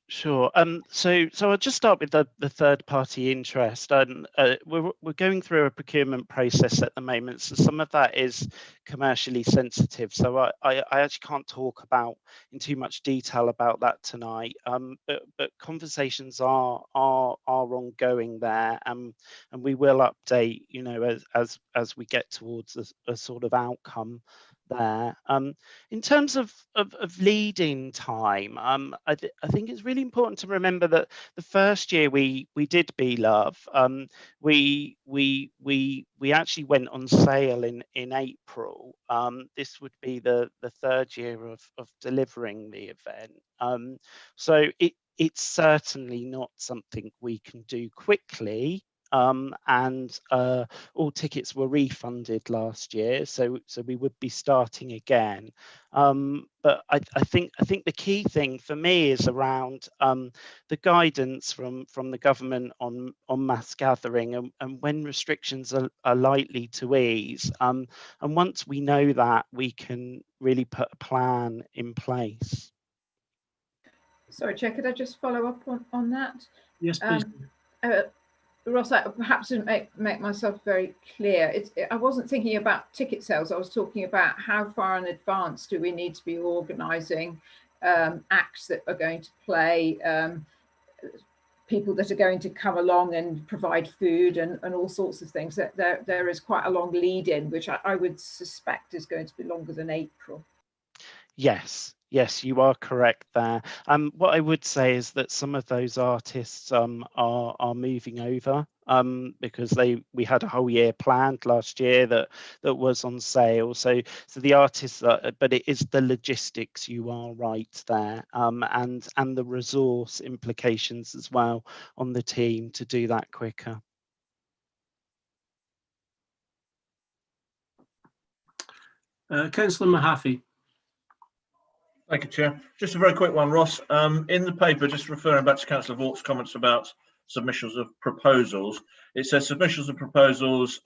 Sure. So I'll just start with the third-party interest. We're going through a procurement process at the moment, so some of that is commercially sensitive. So I actually can't talk about in too much detail about that tonight. But conversations are ongoing there, and we will update, you know, as we get towards a sort of outcome there. In terms of leading time, I think it's really important to remember that the first year we did Be Love, we actually went on sale in April. This would be the third year of delivering the event. So it's certainly not something we can do quickly. And all tickets were refunded last year, so we would be starting again. But I think the key thing for me is around the guidance from the government on mass gathering and when restrictions are likely to ease. And once we know that, we can really put a plan in place. Sorry, Chair, could I just follow up on that? Yes, please. Ross, I perhaps didn't make myself very clear. I wasn't thinking about ticket sales. I was talking about how far in advance do we need to be organising acts that are going to play, people that are going to come along and provide food and all sorts of things. That there is quite a long lead in, which I would suspect is going to be longer than April. Yes, you are correct there. What I would say is that some of those artists are moving over because we had a whole year planned last year that was on sale. So the artists, but it is the logistics. You are right there, and the resource implications as well on the team to do that quicker. Councillor Mahaffey. Thank you, Chair. Just a very quick one, Ross. In the paper, just referring back to Councillor Vaught's comments about submissions of proposals, it says submissions of proposals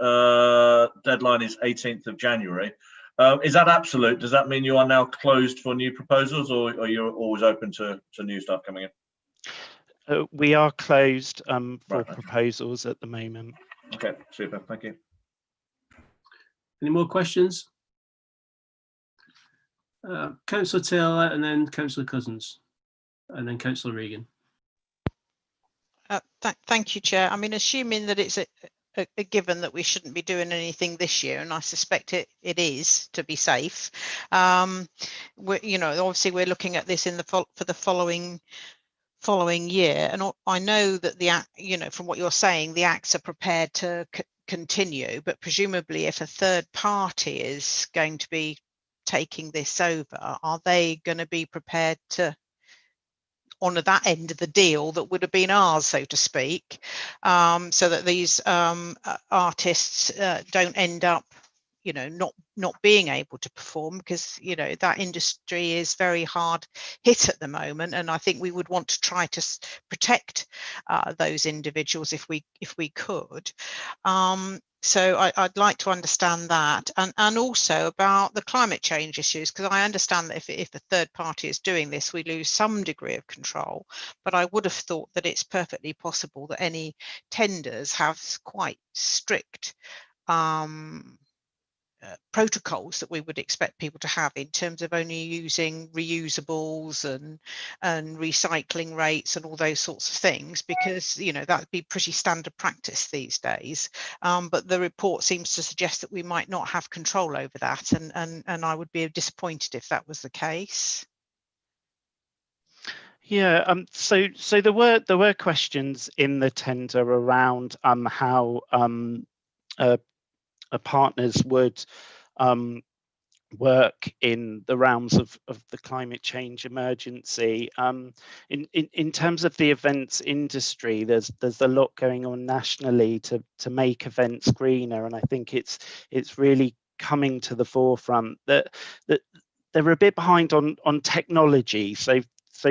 deadline is 18th of January. Is that absolute? Does that mean you are now closed for new proposals, or are you always open to new stuff coming in? We are closed for proposals at the moment. Okay, super. Thank you. Any more questions? Councillor Taylor, and then Councillor Cousins, and then Councillor Regan. Thank you, Chair. I mean, assuming that it's a given that we shouldn't be doing anything this year, and I suspect it is, to be safe. Obviously we're looking at this for the following year, and I know that from what you're saying, the acts are prepared to continue, but presumably if a third party is going to be taking this over, are they going to be prepared to honour that end of the deal that would have been ours, so to speak, so that these artists don't end up not being able to perform, because that industry is very hard hit at the moment, and I think we would want to try to protect those individuals if we could. So I'd like to understand that, and also about the climate change issues, because I understand that if a third party is doing this, we lose some degree of control, but I would have thought that it's perfectly possible that any tenders have quite strict protocols that we would expect people to have in terms of only using reusables and recycling rates and all those sorts of things, because that would be pretty standard practice these days, but the report seems to suggest that we might not have control over that, and I would be disappointed if that was the case. Yeah, so there were questions in the tender around how partners would work in the realms of the climate change emergency. In terms of the events industry, there's a lot going on nationally to make events greener, and I think it's really coming to the forefront that they're a bit behind on technology. So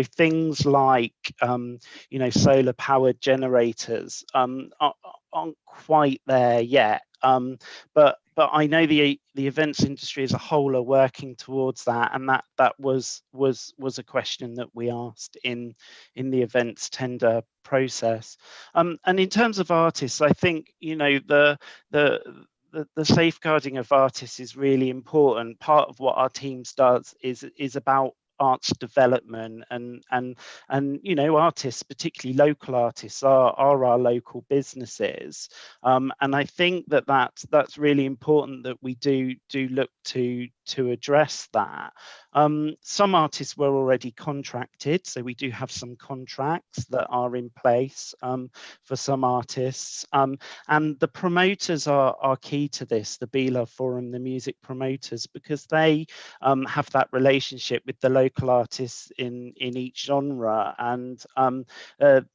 things like solar powered generators aren't quite there yet, but I know the events industry as a whole are working towards that, and that was a question that we asked in the events tender process. And in terms of artists, I think the safeguarding of artists is really important. Part of what our teams does is about arts development, and artists, particularly local artists, are our local businesses, and I think that's really important that we do look to address that. Some artists were already contracted, so we do have some contracts that are in place for some artists, and the promoters are key to this, the Be Love Forum, the music promoters, because they have that relationship with the local artists in each genre, and they're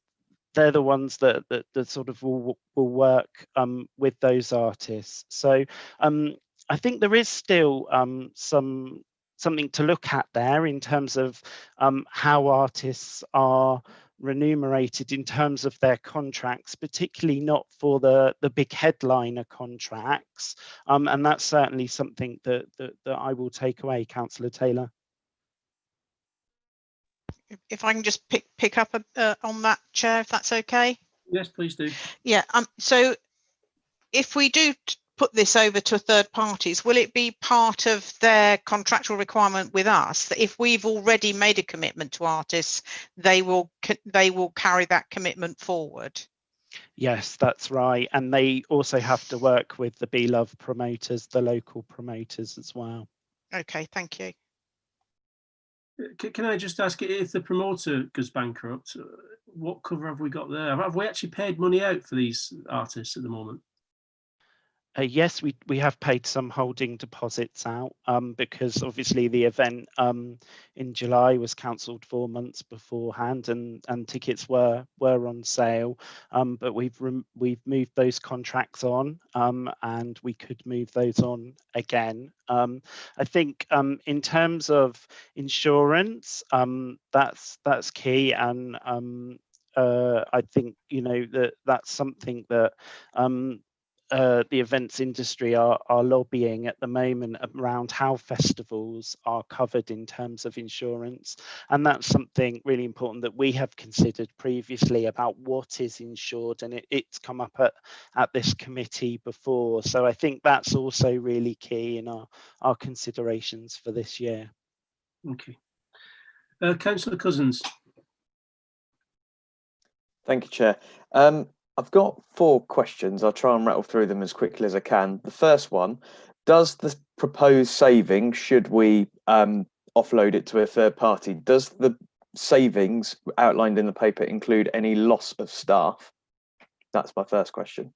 the ones that sort of will work with those artists. So I think there is still something to look at there in terms of how artists are remunerated in terms of their contracts, particularly not for the big headliner contracts, and that's certainly something that I will take away, Councillor Taylor. If I can just pick up on that, Chair, if that's okay. Yes, please do. Yeah. So if we do put this over to third parties, will it be part of their contractual requirement with us that if we've already made a commitment to artists, they will carry that commitment forward? Yes, that's right, and they also have to work with the Be Love promoters, the local promoters as well. Okay, thank you. Can I just ask, if the promoter goes bankrupt, what cover have we got there? Have we actually paid money out for these artists at the moment? Yes, we have paid some holding deposits out because obviously the event in July was cancelled 4 months beforehand, and tickets were on sale. But we've moved those contracts on, and we could move those on again. I think in terms of insurance, that's key, and I think that's something that the events industry are lobbying at the moment around how festivals are covered in terms of insurance, and that's something really important that we have considered previously about what is insured, and it's come up at this committee before. So I think that's also really key in our considerations for this year. Okay. Councillor Cousins. Thank you, Chair. I've got 4 questions. I'll try and rattle through them as quickly as I can. The first one, does the proposed savings, should we offload it to a third party, does the savings outlined in the paper include any loss of staff? That's my first question.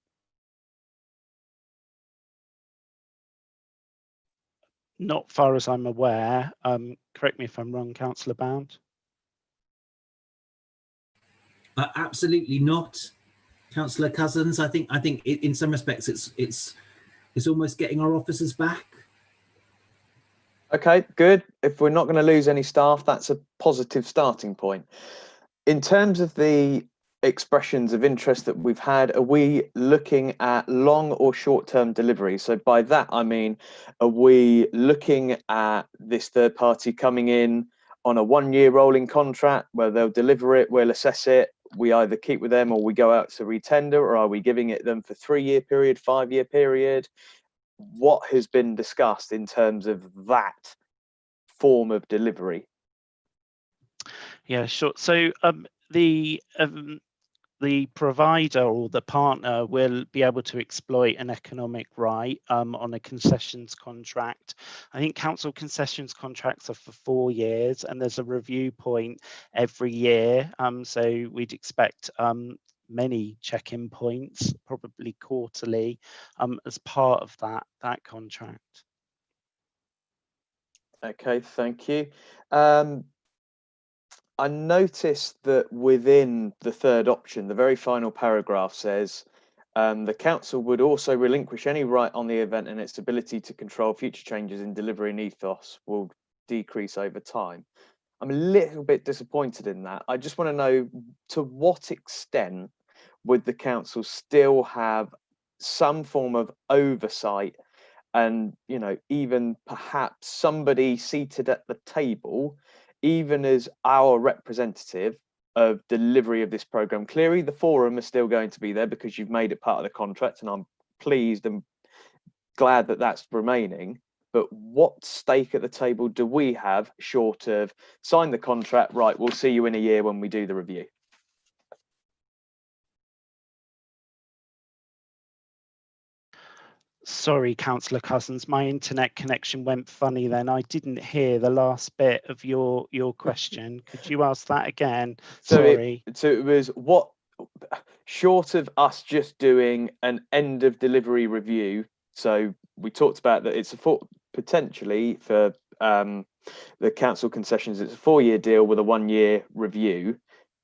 Not far as I'm aware. Correct me if I'm wrong, Councillor Bound. Absolutely not, Councillor Cousins. I think in some respects it's almost getting our officers back. Okay, good. If we're not going to lose any staff, that's a positive starting point. In terms of the expressions of interest that we've had, are we looking at long or short-term delivery? So by that I mean, are we looking at this third party coming in on a 1-year rolling contract where they'll deliver it, we'll assess it, we either keep with them or we go out to retender, or are we giving it them for 3-year period, 5-year period? What has been discussed in terms of that form of delivery? Yeah, sure. So the provider or the partner will be able to exploit an economic right on a concessions contract. I think council concessions contracts are for 4 years, and there's a review point every year. So we'd expect many check-in points, probably quarterly, as part of that contract. Okay, thank you. I noticed that within the third option, the very final paragraph says, the council would also relinquish any right on the event, and its ability to control future changes in delivery and ethos will decrease over time. I'm a little bit disappointed in that. I just want to know, to what extent would the council still have some form of oversight, and even perhaps somebody seated at the table, even as our representative of delivery of this programme? Clearly the forum is still going to be there because you've made it part of the contract, and I'm pleased and glad that that's remaining. But what stake at the table do we have, short of sign the contract, right, we'll see you in a year when we do the review? Sorry, Councillor Cousins, my internet connection went funny then. I didn't hear the last bit of your question. Could you ask that again? Sorry. So it was, what, short of us just doing an end of delivery review, so we talked about that it's potentially for the council concessions, it's a 4-year deal with a 1-year review.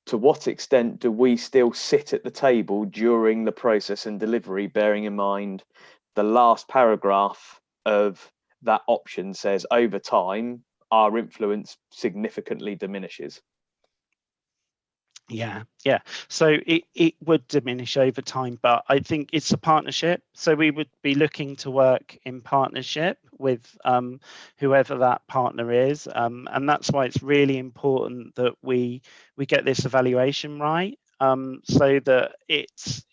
To what extent do we still sit at the table during the process and delivery, bearing in mind the last paragraph of that option says over time our influence significantly diminishes? Yeah. So it would diminish over time, but I think it's a partnership. So we would be looking to work in partnership with whoever that partner is, and that's why it's really important that we get this evaluation right, so that it's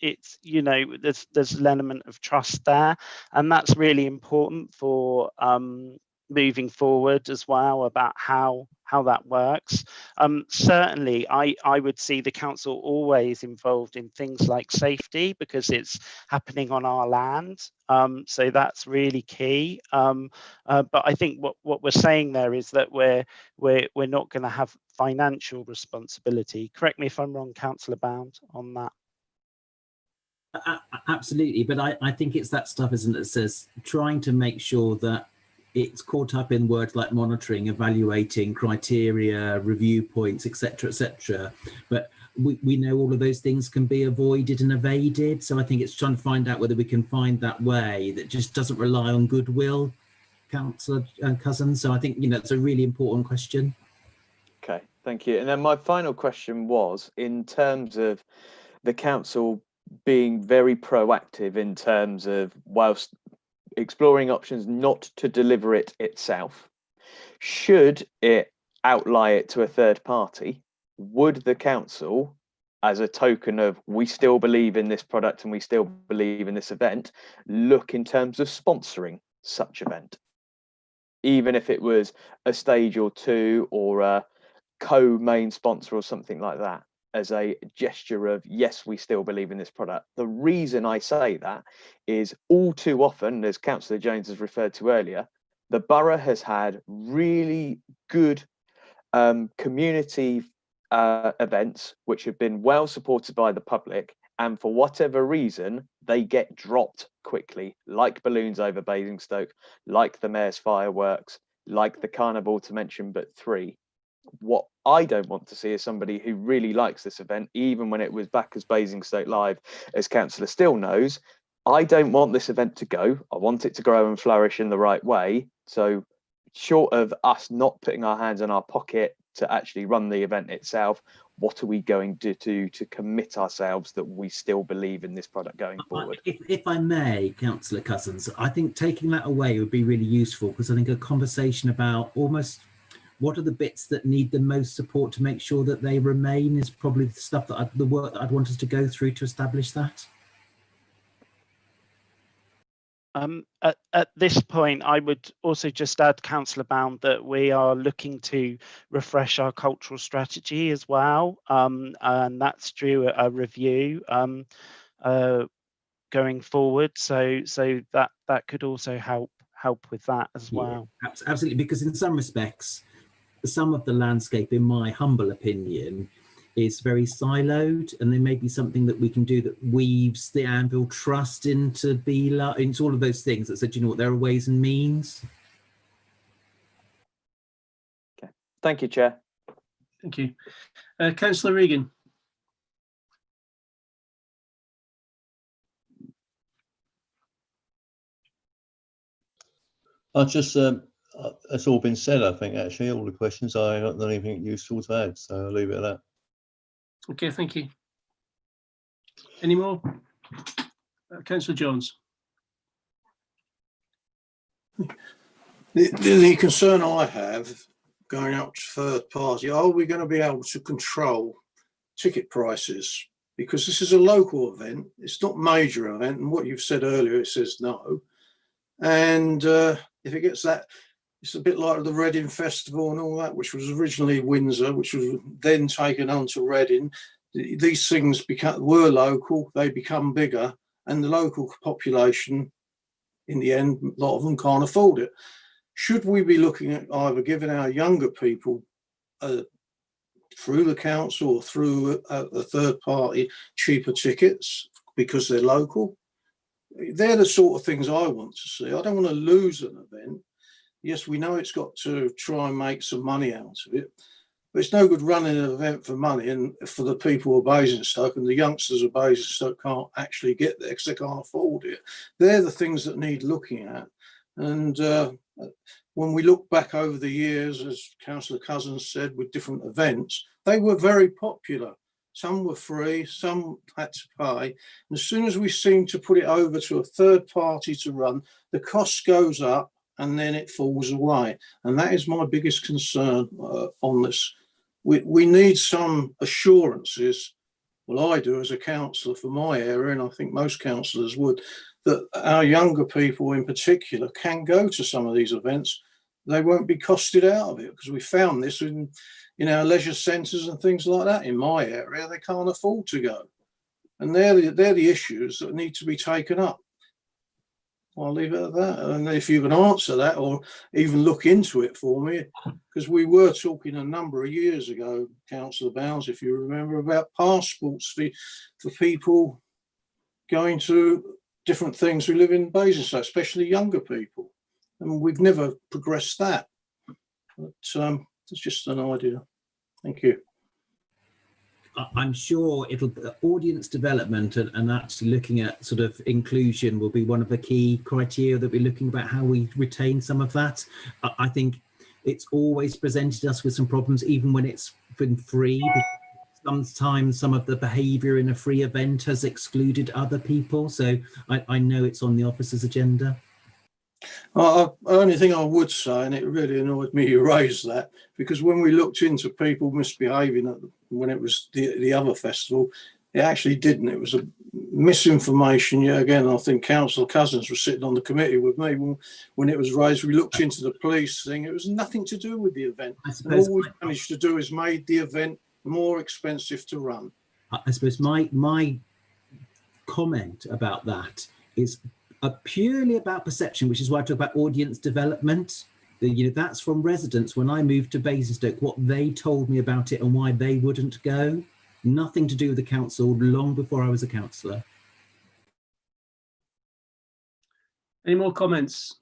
there's an element of trust there, and that's really important for moving forward as well about how that works. Certainly, I would see the council always involved in things like safety because it's happening on our land. So that's really key. But I think what we're saying there is that we're not going to have financial responsibility. Correct me if I'm wrong, Councillor Bound, on that. Absolutely, but I think it's that stuff, isn't it, that says trying to make sure that it's caught up in words like monitoring, evaluating, criteria, review points, etc., etc. But we know all of those things can be avoided and evaded. So I think it's trying to find out whether we can find that way that just doesn't rely on goodwill, Councillor Cousins. So I think, you know, it's a really important question. Okay, thank you. And then my final question was, in terms of the council being very proactive in terms of, whilst exploring options not to deliver it itself, should it outlie it to a third party, would the council, as a token of we still believe in this product and we still believe in this event, look in terms of sponsoring such event, even if it was a stage or two or a co-main sponsor or something like that, as a gesture of, yes, we still believe in this product? The reason I say that is all too often, as Councillor Jones has referred to earlier, the borough has had really good community events which have been well supported by the public, and for whatever reason, they get dropped quickly, like balloons over Basingstoke, like the Mayor's fireworks, like the Carnival, to mention but three. What I don't want to see is somebody who really likes this event, even when it was back as Basingstoke Live, as Councillor Still knows, I don't want this event to go. I want it to grow and flourish in the right way. So short of us not putting our hands in our pocket to actually run the event itself, what are we going to do to commit ourselves that we still believe in this product going forward? If I may, Councillor Cousins, I think taking that away would be really useful, because I think a conversation about almost what are the bits that need the most support to make sure that they remain is probably the stuff that the work that I'd want us to go through to establish that. At this point, I would also just add, Councillor Bound, that we are looking to refresh our cultural strategy as well, and that's due a review going forward. So that could also help with that as well. Yeah, absolutely, because in some respects, some of the landscape, in my humble opinion, is very siloed, and there may be something that we can do that weaves the Anvil Trust into into all of those things that said, you know what, there are ways and means. Okay, thank you, Chair. Thank you. Councillor Regan. I just, it's all been said, I think, actually, all the questions. I haven't got anything useful to add, so I'll leave it at that. Okay, thank you. Any more? Councillor Jones. The concern I have going out to third party, are we going to be able to control ticket prices? Because this is a local event, it's not a major event, and what you've said earlier, it says no. And if it gets that, it's a bit like the Reading Festival and all that, which was originally Windsor, which was then taken on to Reading. These things were local, they become bigger, and the local population, in the end, a lot of them can't afford it. Should we be looking at either giving our younger people through the council or through a third party cheaper tickets because they're local? They're the sort of things I want to see. I don't want to lose an event. Yes, we know it's got to try and make some money out of it, but it's no good running an event for money and for the people of Basingstoke, and the youngsters of Basingstoke can't actually get there because they can't afford it. They're the things that need looking at. And when we look back over the years, as Councillor Cousins said, with different events, they were very popular. Some were free, some had to pay. And as soon as we seem to put it over to a third party to run, the cost goes up and then it falls away. And that is my biggest concern on this. We need some assurances. Well, I do as a councillor for my area, and I think most councillors would, that our younger people in particular can go to some of these events. they won't be costed out of it, because we found this in our leisure centres and things like that in my area. They can't afford to go, and they're the issues that need to be taken up. I'll leave it at that. And if you can answer that or even look into it for me, because we were talking a number of years ago, Councillor Bounds, if you remember, about passports for people going to different things who live in Basingstoke, especially younger people. And we've never progressed that. But it's just an idea. Thank you. I'm sure audience development and actually looking at sort of inclusion will be one of the key criteria that we're looking about how we retain some of that. I think it's always presented us with some problems, even when it's been free. Sometimes some of the behaviour in a free event has excluded other people. So I know it's on the officer's agenda. The only thing I would say, and it really annoyed me you raised that, because when we looked into people misbehaving when it was the other festival, it actually didn't. It was a misinformation. Yeah, again, I think Councillor Cousins was sitting on the committee with me when it was raised. We looked into the police thing. It was nothing to do with the event. And all we managed to do is made the event more expensive to run. I suppose my comment about that is purely about perception, which is why I talk about audience development. That's from residents when I moved to Basingstoke, what they told me about it and why they wouldn't go. Nothing to do with the council, long before I was a councillor. Any more comments?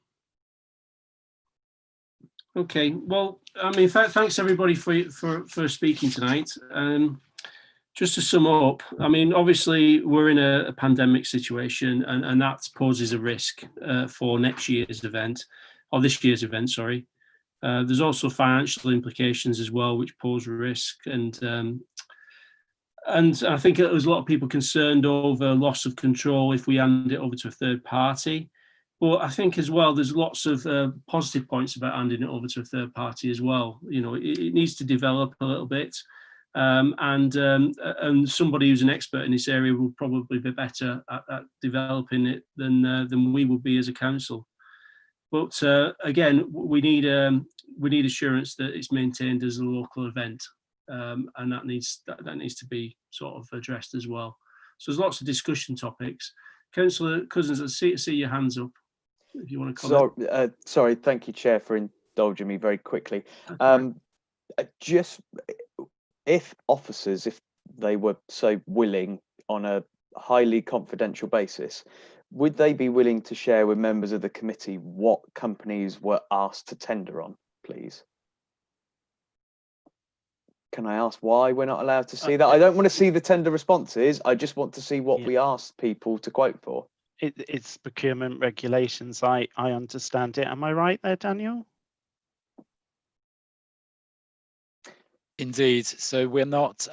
Okay, well, I mean, thanks everybody for speaking tonight. Just to sum up, I mean, obviously we're in a pandemic situation, and that poses a risk for next year's event, or this year's event, sorry. There's also financial implications as well, which pose risk, and I think there's a lot of people concerned over loss of control if we hand it over to a third party. But I think as well, there's lots of positive points about handing it over to a third party as well. It needs to develop a little bit. And somebody who's an expert in this area will probably be better at developing it than we will be as a council. But again, we need assurance that it's maintained as a local event, and that needs to be sort of addressed as well. So there's lots of discussion topics. Councillor Cousins, I see your hands up. If you want to comment. Sorry, thank you, Chair, for indulging me very quickly. Just if officers, if they were so willing on a highly confidential basis, would they be willing to share with members of the committee what companies were asked to tender on, please? Can I ask why we're not allowed to see that? I don't want to see the tender responses. I just want to see what we asked people to quote for. It's procurement regulations. I understand it. Am I right there, Daniel? Indeed. So we're not.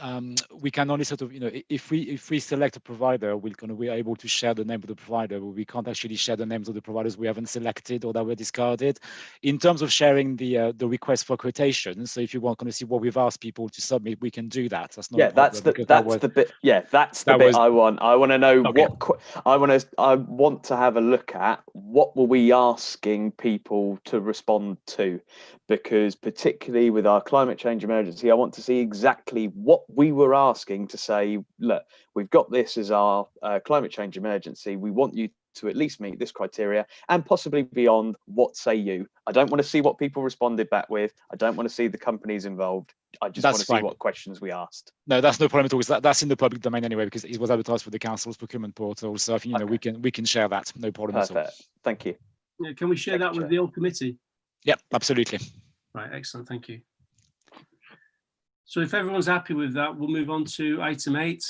We can only sort of, if we select a provider, we're able to share the name of the provider, but we can't actually share the names of the providers we haven't selected or that were discarded. In terms of sharing the request for quotations, so if you want to see what we've asked people to submit, we can do that. That's not. Yeah, that's the bit. Yeah, that's the bit I want. I want to know what I want to have a look at. What were we asking people to respond to? Because particularly with our climate change emergency, I want to see exactly what we were asking to say, look, we've got this as our climate change emergency. We want you to at least meet this criteria and possibly beyond. What say you? I don't want to see what people responded back with. I don't want to see the companies involved. I just want to see what questions we asked. No, that's no problem at all. That's in the public domain anyway, because it was advertised for the council's procurement portal. So I think we can share that. No problem at all. Thank you. Yeah, can we share that with the whole committee? Yeah, absolutely. Right, excellent. Thank you. So if everyone's happy with that, we'll move on to item 8,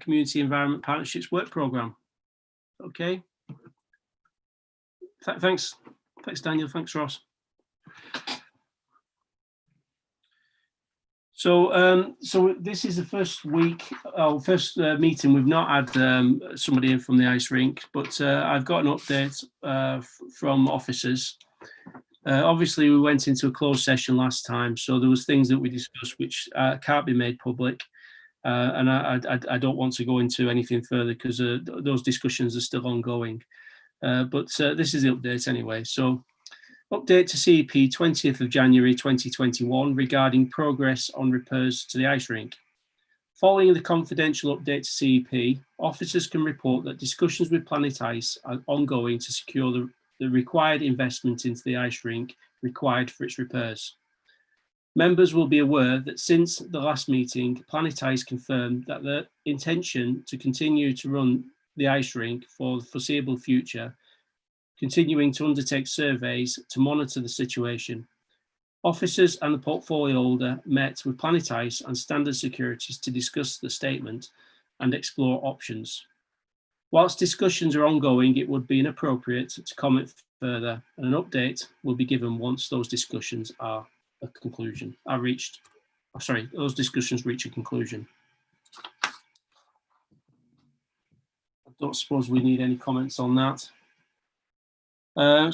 Community Environment Partnerships Work Programme. Okay. Thanks, Daniel. Thanks, Ross. So, so this is the first meeting. We've not had somebody in from the ice rink, but I've got an update from officers. Obviously, we went into a closed session last time, so there was things that we discussed which can't be made public, and I don't want to go into anything further because those discussions are still ongoing. But this is the update anyway. So, Update to CEP 20th of January 2021 regarding progress on repairs to the ice rink. Following the confidential update to CEP, officers can report that discussions with Planet Ice are ongoing to secure the required investment into the ice rink required for its repairs. Members will be aware that since the last meeting, Planet Ice confirmed that their intention to continue to run the ice rink for the foreseeable future, continuing to undertake surveys to monitor the situation. Officers and the portfolio holder met with Planet Ice and Standard Securities to discuss the statement and explore options. Whilst discussions are ongoing, it would be inappropriate to comment further, and an update will be given once those discussions are those discussions reach a conclusion. I don't suppose we need any comments on that. I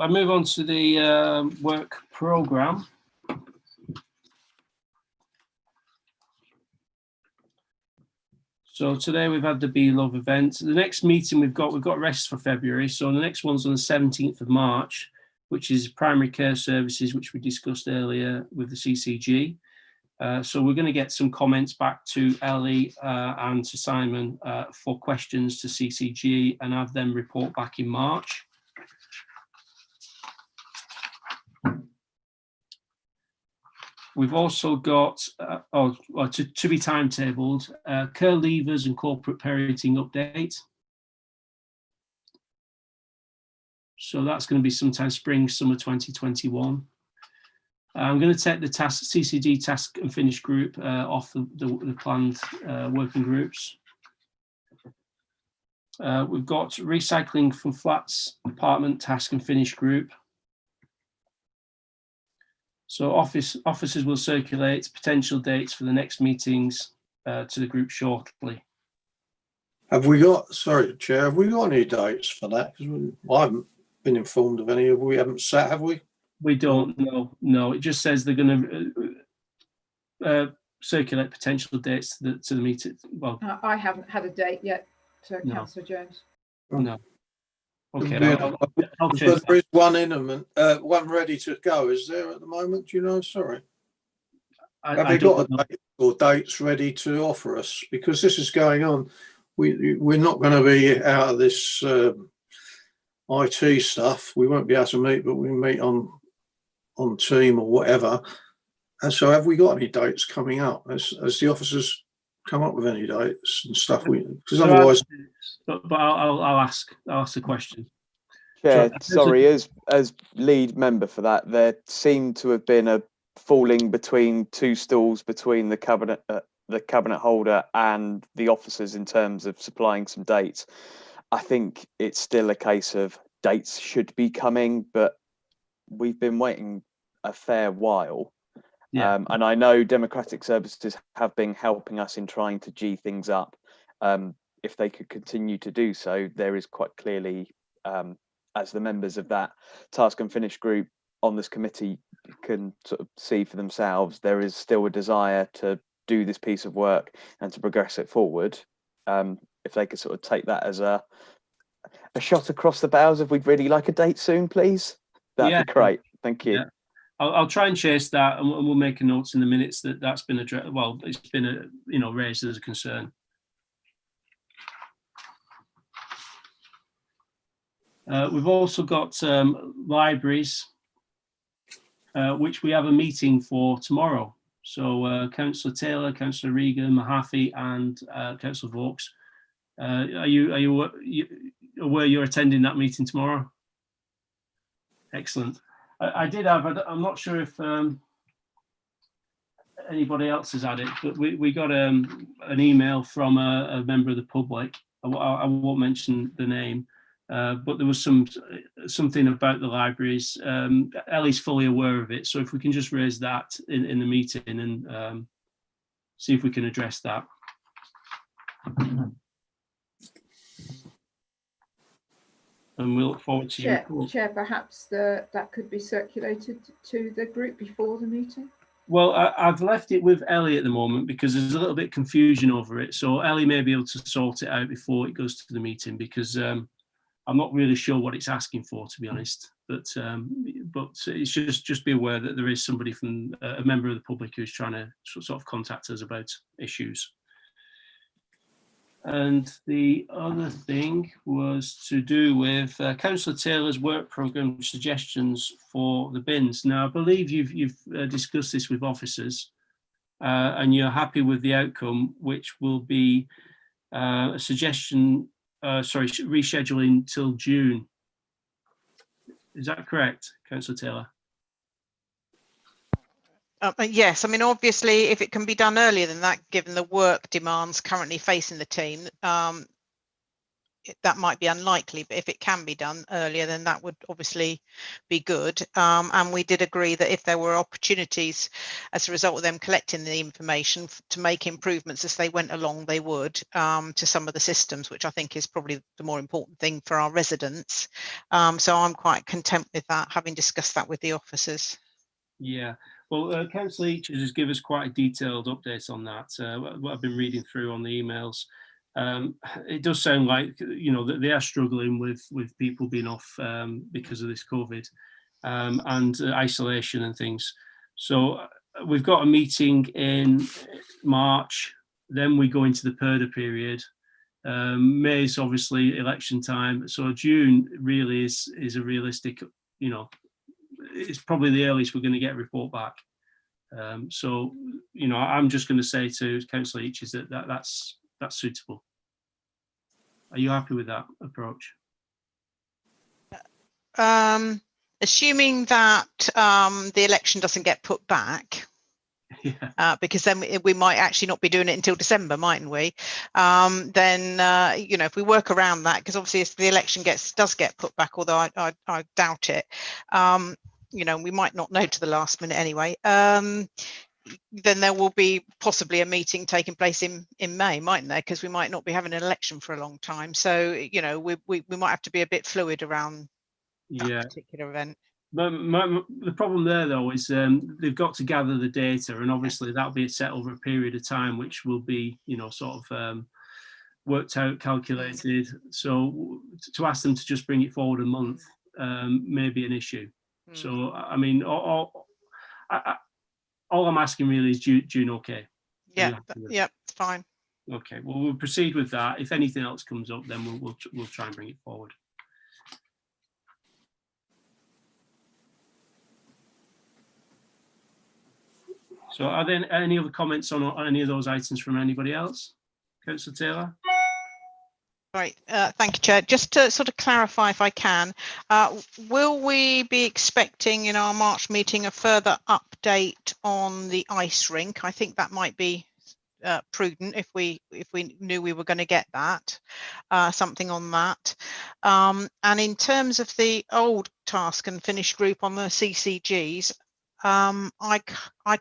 move on to the work programme. So today we've had the Be Love event. The next meeting we've got rest for February. So the next one's on the 17th of March, which is primary care services, which we discussed earlier with the CCG. So we're going to get some comments back to Ellie and to Simon for questions to CCG and have them report back in March. We've also got, to be timetabled, care leavers and corporate parenting update. So that's going to be sometime spring, summer 2021. I'm going to take the CCG task and finish group off the planned working groups. We've got recycling from flats, apartment task and finish group. So officers will circulate potential dates for the next meetings to the group shortly. Have we got, sorry, Chair, have we got any dates for that? Because I haven't been informed of any. We haven't sat, have we? We don't know. No, it just says they're going to circulate potential dates to the meeting. Well, I haven't had a date yet, No. Councillor Jones. No. Okay, I'll But check. there is one imminent, one ready to go. Is there at the moment? Do you know? Sorry. Have they got a date or dates ready to offer us? Because this is going on. We're not going to be out of this IT stuff. We won't be able to meet, but we can meet on Team or whatever. And so, have we got any dates coming up? As the officers come up with any dates and stuff? Because otherwise, but I'll ask the question. Chair, sorry, as lead member for that, there seemed to have been a falling between two stools between the cabinet holder and the officers in terms of supplying some dates. I think it's still a case of dates should be coming, but we've been waiting a fair while. Yeah. And I know Democratic Services have been helping us in trying to G things up. If they could continue to do so, there is quite clearly, as the members of that task and finish group on this committee can sort of see for themselves, there is still a desire to do this piece of work and to progress it forward. If they could sort of take that as a shot across the bows, if we'd really like a date soon, please, that'd be great. Thank you. Yeah. I'll try and chase that, and we'll make a note in the minutes that that's been addressed. Well, it's been raised as a concern. We've also got libraries, which we have a meeting for tomorrow. So Councillor Taylor, Councillor Regan, Mahaffey, and Councillor Vaux, are you aware you're attending that meeting tomorrow? Excellent. I did have, I'm not sure if anybody else has had it, but we got an email from a member of the public. I won't mention the name, but there was something about the libraries. Ellie's fully aware of it, so if we can just raise that in the meeting and see if we can address that. And we'll look forward to your report. Chair, perhaps that could be circulated to the group before the meeting. Well, I've left it with Ellie at the moment because there's a little bit of confusion over it. So Ellie may be able to sort it out before it goes to the meeting, because I'm not really sure what it's asking for, to be honest. but it's just be aware that there is somebody from a member of the public who's trying to sort of contact us about issues. And the other thing was to do with Councillor Taylor's work programme suggestions for the bins. Now, I believe you've discussed this with officers and you're happy with the outcome, which will be a suggestion, rescheduling till June. Is that correct, Councillor Taylor? Yes, I mean, obviously, if it can be done earlier than that, given the work demands currently facing the team, that might be unlikely, but if it can be done earlier, then that would obviously be good. And we did agree that if there were opportunities as a result of them collecting the information to make improvements as they went along, they would to some of the systems, which I think is probably the more important thing for our residents. So I'm quite content with that, having discussed that with the officers. Yeah. Well, Councillor Eaches has given us quite a detailed update on that. What I've been reading through on the emails, it does sound like, you know, that they are struggling with people being off because of this COVID and isolation and things. So we've got a meeting in March, then we go into the PERDA period. May is obviously election time, so June really is a realistic, you know, it's probably the earliest we're going to get a report back. So, you know, I'm just going to say to Councillor Eaches that's suitable. Are you happy with that approach? Assuming that the election doesn't get put back, yeah. Because then we might actually not be doing it until December, mightn't we? Then, you know, if we work around that, because obviously if the election does get put back, although I doubt it, you know, we might not know to the last minute anyway. Then there will be possibly a meeting taking place in May, mightn't there? Because we might not be having an election for a long time. So, you know, we might have to be a bit fluid around that particular event. But the problem there, though, is they've got to gather the data, and obviously that'll be set over a period of time, which will be, you know, sort of worked out, calculated. So to ask them to just bring it forward a month may be an issue. So, I mean, all I'm asking really is June okay? Yeah, yeah, it's fine. Okay, well, we'll proceed with that. If anything else comes up, then we'll try and bring it forward. So are there any other comments on any of those items from anybody else? Councillor Taylor? Right, thank you, Chair. Just to sort of clarify, if I can, will we be expecting in our March meeting a further update on the ice rink? I think that might be prudent if we knew we were going to get that, something on that. And in terms of the old task and finish group on the CCGs, I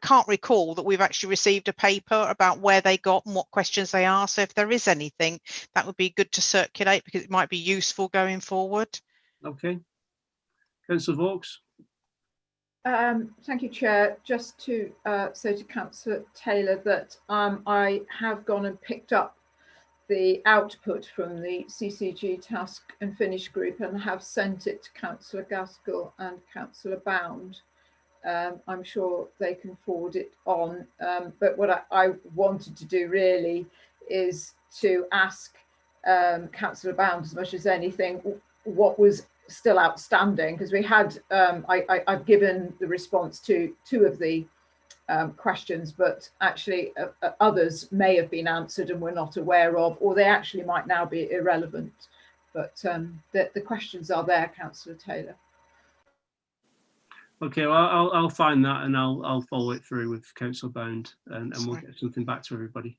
can't recall that we've actually received a paper about where they got and what questions they are. So if there is anything, that would be good to circulate because it might be useful going forward. Okay. Councillor Vaux. Thank you, Chair. Just to say to Councillor Taylor that I have gone and picked up the output from the CCG task and finish group and have sent it to Councillor Gaskell and Councillor Bound. I'm sure they can forward it on. But what I wanted to do really is to ask Councillor Bound, as much as anything, what was still outstanding, because we had, I've given the response to 2 of the questions, but actually others may have been answered and we're not aware of, or they actually might now be irrelevant. But the questions are there, Councillor Taylor. Okay, well, I'll find that and I'll follow it through with Councillor Bound and we'll get something back to everybody.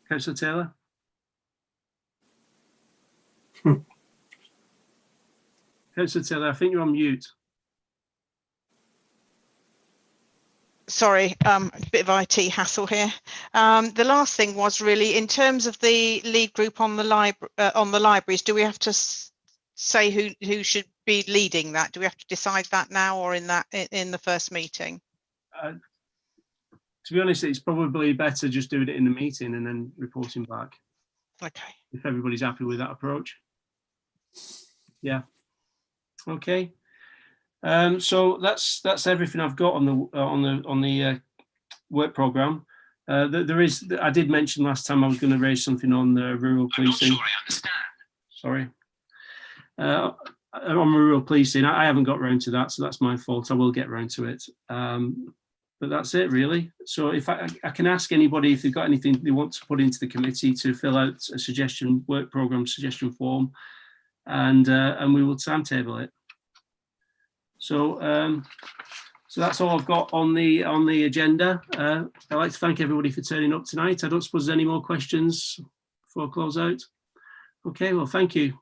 Councillor Taylor? Councillor Taylor, I think you're on mute. Sorry, a bit of IT hassle here. The last thing was really in terms of the lead group on the libraries. Do we have to say who should be leading that? Do we have to decide that now or in the first meeting? To be honest, it's probably better just doing it in the meeting and then reporting back. Okay. If everybody's happy with that approach. Yeah. Okay. So that's everything I've got on the work programme. There is, I did mention last time I was going to raise something on rural policing. I'm not sure I understand. Sorry. On rural policing, I haven't got round to that, so that's my fault. I will get round to it. But that's it, really. So if I can ask anybody if they've got anything they want to put into the committee to fill out a suggestion, work programme suggestion form, and we will timetable it. So so that's all I've got on the agenda. I'd like to thank everybody for turning up tonight. I don't suppose there's any more questions before I close out. Okay, well, thank you.